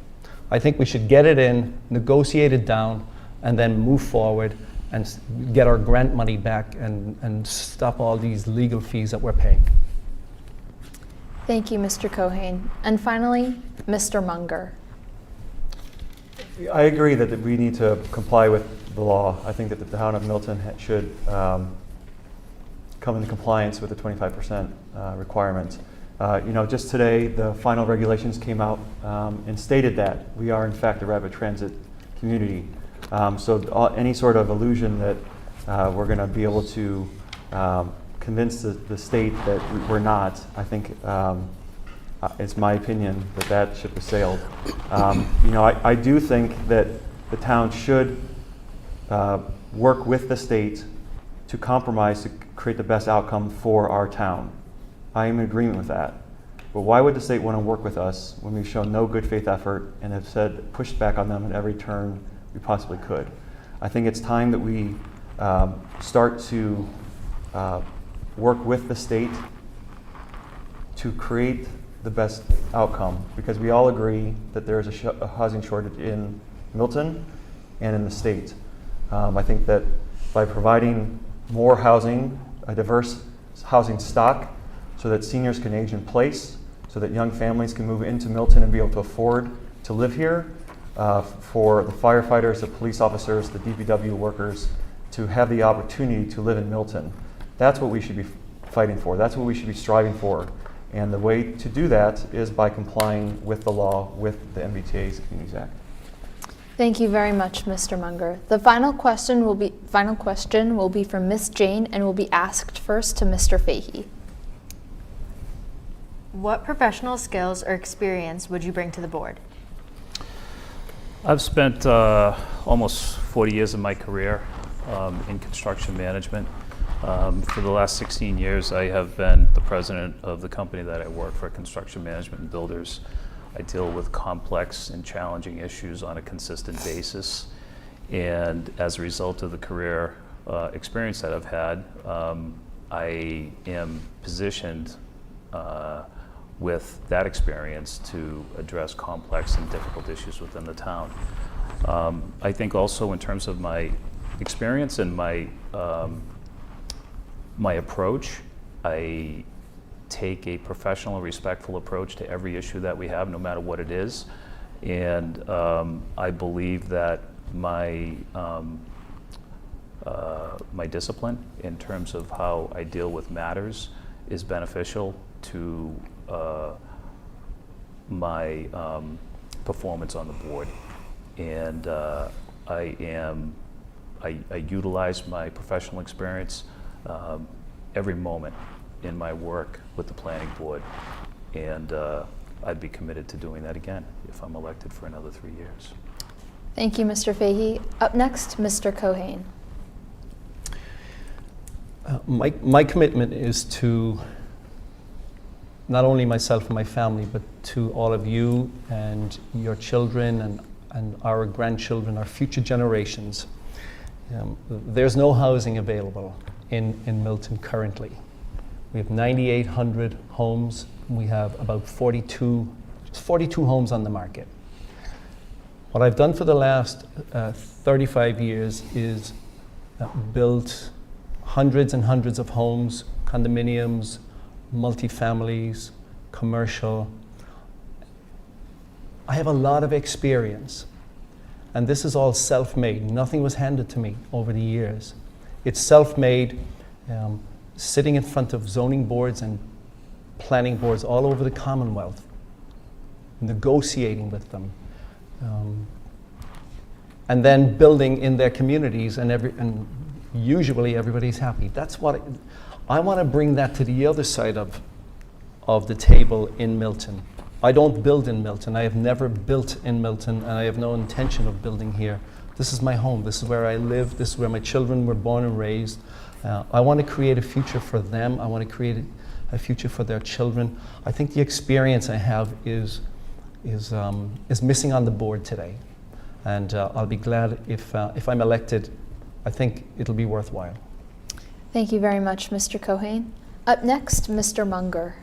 I think we should get it in, negotiate it down, and then move forward and get our grant money back and stop all these legal fees that we're paying. Thank you, Mr. Cohane. And finally, Mr. Munger. I agree that we need to comply with the law. I think that the town of Milton should come into compliance with the 25% requirement. Just today, the final regulations came out and stated that we are in fact a rapid transit community. So any sort of illusion that we're going to be able to convince the state that we're not, I think it's my opinion that ship has sailed. I do think that the town should work with the state to compromise to create the best outcome for our town. I am in agreement with that. But why would the state want to work with us when we've shown no good faith effort and have pushed back on them at every turn we possibly could? I think it's time that we start to work with the state to create the best outcome, because we all agree that there is a housing shortage in Milton and in the state. I think that by providing more housing, a diverse housing stock, so that seniors can age in place, so that young families can move into Milton and be able to afford to live here, for the firefighters, the police officers, the DPW workers to have the opportunity to live in Milton. That's what we should be fighting for. That's what we should be striving for. And the way to do that is by complying with the law, with the MBTA's Communities Act. Thank you very much, Mr. Munger. The final question will be from Miss Jane and will be asked first to Mr. Fahey. What professional skills or experience would you bring to the board? I've spent almost 40 years of my career in construction management. For the last 16 years, I have been the president of the company that I work for, Construction Management and Builders. I deal with complex and challenging issues on a consistent basis. And as a result of the career experience that I've had, I am positioned with that experience to address complex and difficult issues within the town. I think also in terms of my experience and my approach, I take a professional, respectful approach to every issue that we have, no matter what it is. And I believe that my discipline in terms of how I deal with matters is beneficial to my performance on the board. And I utilize my professional experience every moment in my work with the planning board, and I'd be committed to doing that again if I'm elected for another 3 years. Thank you, Mr. Fahey. Up next, Mr. Cohane. My commitment is to not only myself and my family, but to all of you and your children and our grandchildren, our future generations. There's no housing available in Milton currently. We have 9,800 homes. We have about 42 homes on the market. What I've done for the last 35 years is built hundreds and hundreds of homes, condominiums, multifamilies, commercial. I have a lot of experience, and this is all self-made. Nothing was handed to me over the years. It's self-made, sitting in front of zoning boards and planning boards all over the Commonwealth, negotiating with them, and then building in their communities, and usually everybody's happy. That's what I want to bring that to the other side of the table in Milton. I don't build in Milton. I have never built in Milton, and I have no intention of building here. This is my home. This is where I live. This is where my children were born and raised. I want to create a future for them. I want to create a future for their children. I think the experience I have is missing on the board today, and I'll be glad if I'm elected. I think it'll be worthwhile. Thank you very much, Mr. Cohane. Up next, Mr. Munger.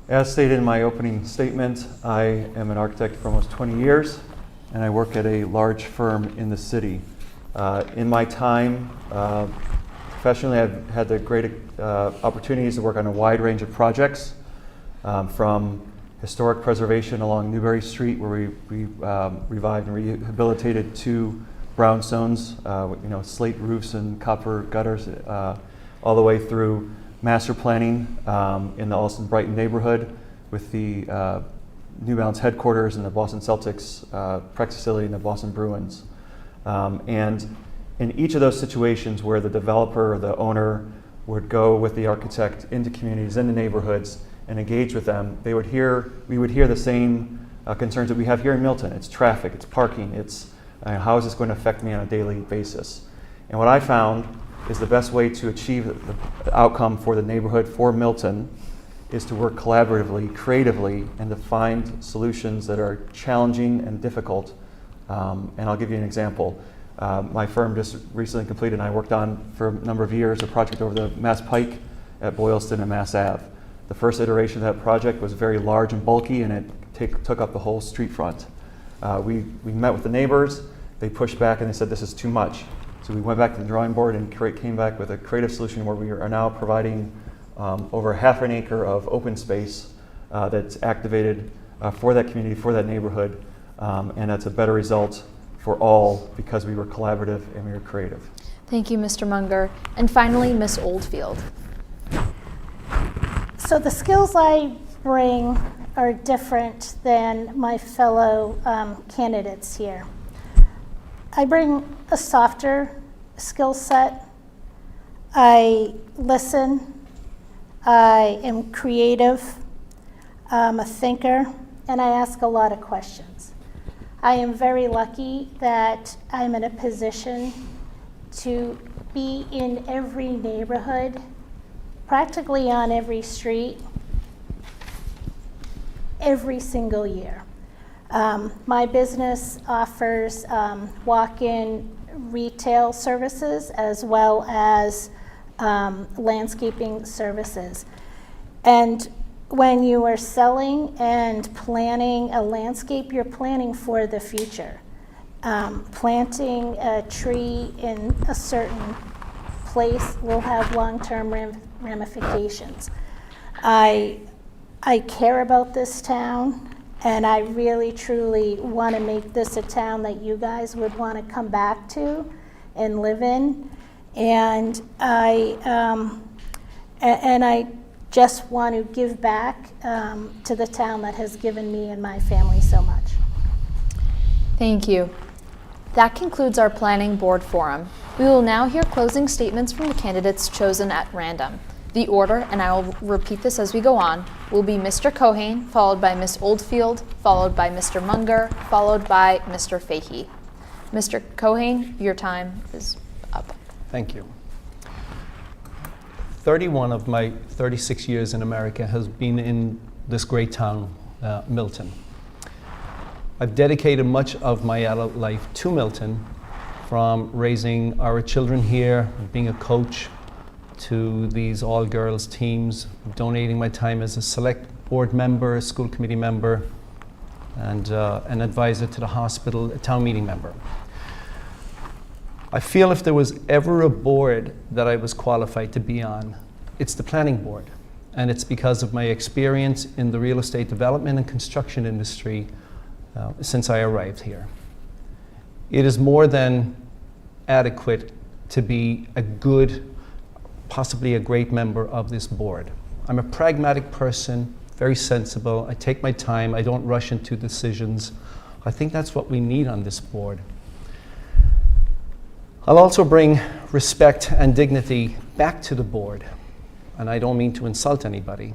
As stated in my opening statement, I am an architect for almost 20 years, and I work at a large firm in the city. In my time, professionally, I've had the great opportunities to work on a wide range of projects, from historic preservation along Newbury Street, where we revived and rehabilitated 2 brownstones, slate roofs and copper gutters, all the way through master planning in the Allston Brighton neighborhood with the New Balance headquarters and the Boston Celtics practice facility and the Boston Bruins. And in each of those situations where the developer or the owner would go with the architect into communities, into neighborhoods, and engage with them, we would hear the same concerns that we have here in Milton. It's traffic, it's parking, it's how is this going to affect me on a daily basis? And what I found is the best way to achieve the outcome for the neighborhood, for Milton, is to work collaboratively, creatively, and to find solutions that are challenging and difficult. And I'll give you an example. My firm just recently completed, and I worked on for a number of years, a project over the Mass Pike at Boylston and Mass Ave. The first iteration of that project was very large and bulky, and it took up the whole street front. We met with the neighbors. They pushed back and they said, this is too much. So we went back to the drawing board and came back with a creative solution where we are now providing over half an acre of open space that's activated for that community, for that neighborhood, and that's a better result for all because we were collaborative and we were creative. Thank you, Mr. Munger. And finally, Ms. Oldfield. So the skills I bring are different than my fellow candidates here. I bring a softer skill set. I listen. I am creative. I'm a thinker, and I ask a lot of questions. I am very lucky that I'm in a position to be in every neighborhood, practically on every street, every single year. My business offers walk-in retail services as well as landscaping services. And when you are selling and planning a landscape, you're planning for the future. Planting a tree in a certain place will have long-term ramifications. I care about this town, and I really, truly want to make this a town that you guys would want to come back to and live in. And I just want to give back to the town that has given me and my family so much. Thank you. That concludes our Planning Board Forum. We will now hear closing statements from the candidates chosen at random. The order, and I will repeat this as we go on, will be Mr. Cohane, followed by Ms. Oldfield, followed by Mr. Munger, followed by Mr. Fahey. Mr. Cohane, your time is up. Thank you. 31 of my 36 years in America has been in this great town, Milton. I've dedicated much of my adult life to Milton, from raising our children here, being a coach, to these all-girls teams, donating my time as a select board member, a school committee member, and an advisor to the hospital, a town meeting member. I feel if there was ever a board that I was qualified to be on, it's the planning board. And it's because of my experience in the real estate development and construction industry since I arrived here. It is more than adequate to be a good, possibly a great member of this board. I'm a pragmatic person, very sensible. I take my time. I don't rush into decisions. I think that's what we need on this board. I'll also bring respect and dignity back to the board. And I don't mean to insult anybody,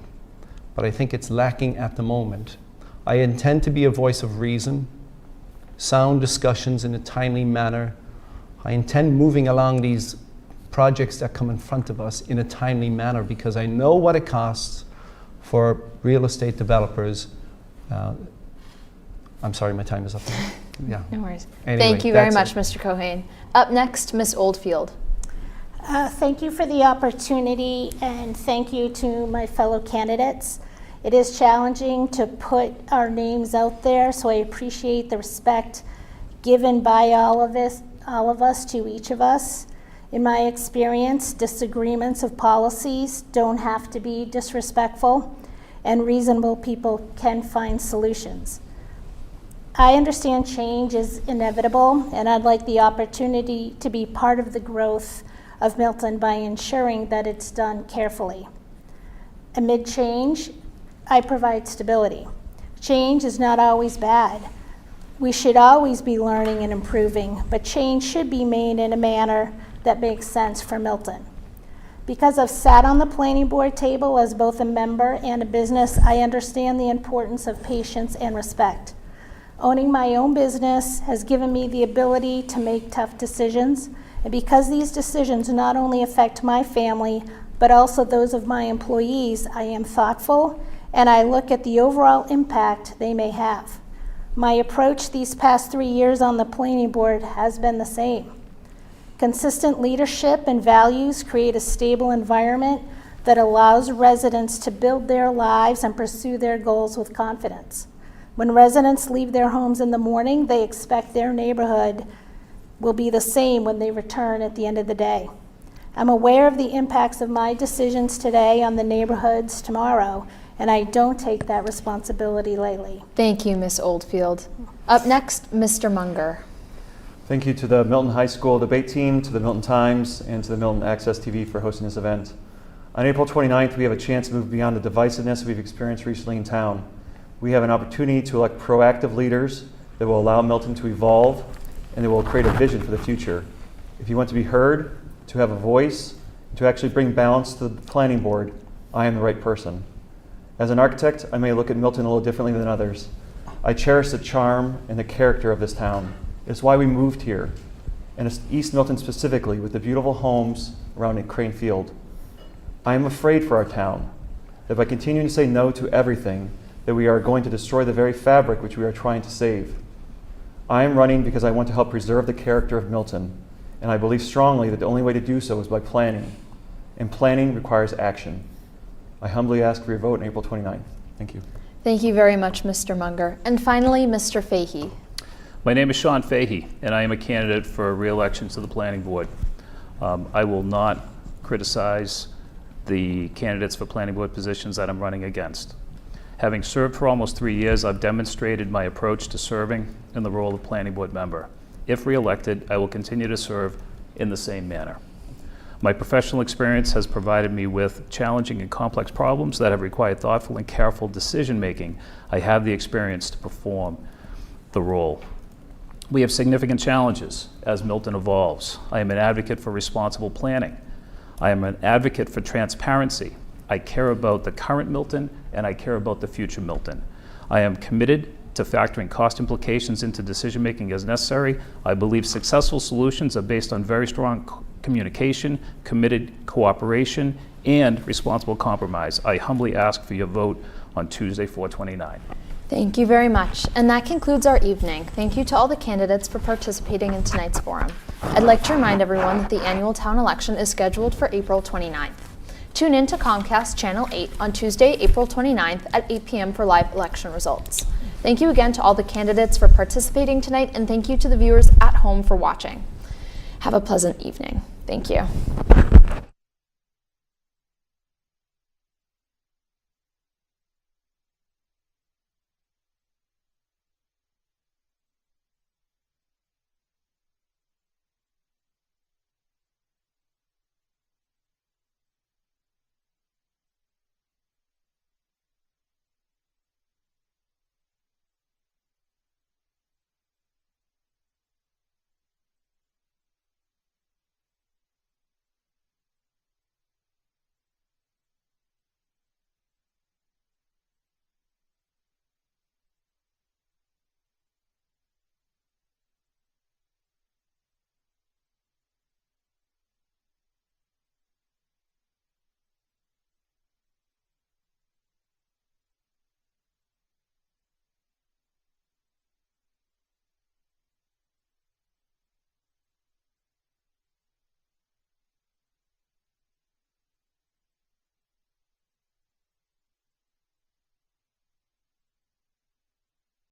but I think it's lacking at the moment. I intend to be a voice of reason, sound discussions in a timely manner. I intend moving along these projects that come in front of us in a timely manner because I know what it costs for real estate developers. I'm sorry, my time is up. Yeah. No worries. Anyway, Thank you very that's much, Mr. Cohane. Up next, Ms. Oldfield. Thank you for the opportunity, and thank you to my fellow candidates. It is challenging to put our names out there, so I appreciate the respect given by all of us to each of us. In my experience, disagreements of policies don't have to be disrespectful, and reasonable people can find solutions. I understand change is inevitable, and I'd like the opportunity to be part of the growth of Milton by ensuring that it's done carefully. Amid change, I provide stability. Change is not always bad. We should always be learning and improving, but change should be made in a manner that makes sense for Milton. Because I've sat on the planning board table as both a member and a business, I understand the importance of patience and respect. Owning my own business has given me the ability to make tough decisions, and because these decisions not only affect my family, but also those of my employees, I am thoughtful and I look at the overall impact they may have. My approach these past 3 years on the planning board has been the same. Consistent leadership and values create a stable environment that allows residents to build their lives and pursue their goals with confidence. When residents leave their homes in the morning, they expect their neighborhood will be the same when they return at the end of the day. I'm aware of the impacts of my decisions today on the neighborhoods tomorrow, and I don't take that responsibility lightly. Thank you, Ms. Oldfield. Up next, Mr. Munger. Thank you to the Milton High School debate team, to the Milton Times, and to the Milton Access TV for hosting this event. On April 29th, we have a chance to move beyond the divisiveness we've experienced recently in town. We have an opportunity to elect proactive leaders that will allow Milton to evolve and that will create a vision for the future. If you want to be heard, to have a voice, to actually bring balance to the planning board, I am the right person. As an architect, I may look at Milton a little differently than others. I cherish the charm and the character of this town. It's why we moved here, and it's East Milton specifically, with the beautiful homes around Crane Field. I am afraid for our town that by continuing to say no to everything, that we are going to destroy the very fabric which we are trying to save. I am running because I want to help preserve the character of Milton, and I believe strongly that the only way to do so is by planning, and planning requires action. I humbly ask for your vote on April 29th. Thank you. Thank you very much, Mr. Munger. And finally, Mr. Fahey. My name is Sean Fahey, and I am a candidate for re-election to the Planning Board. I will not criticize the candidates for Planning Board positions that I'm running against. Having served for almost 3 years, I've demonstrated my approach to serving in the role of Planning Board member. If re-elected, I will continue to serve in the same manner. My professional experience has provided me with challenging and complex problems that have required thoughtful and careful decision-making. I have the experience to perform the role. We have significant challenges as Milton evolves. I am an advocate for responsible planning. I am an advocate for transparency. I care about the current Milton, and I care about the future Milton. I am committed to factoring cost implications into decision-making as necessary. I believe successful solutions are based on very strong communication, committed cooperation, and responsible compromise. I humbly ask for your vote on Tuesday, 4/29. Thank you very much. And that concludes our evening. Thank you to all the candidates for participating in tonight's forum. I'd like to remind everyone that the annual town election is scheduled for April 29th. Tune in to Comcast Channel 8 on Tuesday, April 29th at 8 p.m. for live election results. Thank you again to all the candidates for participating tonight, and thank you to the viewers at home for watching. Have a pleasant evening. Thank you.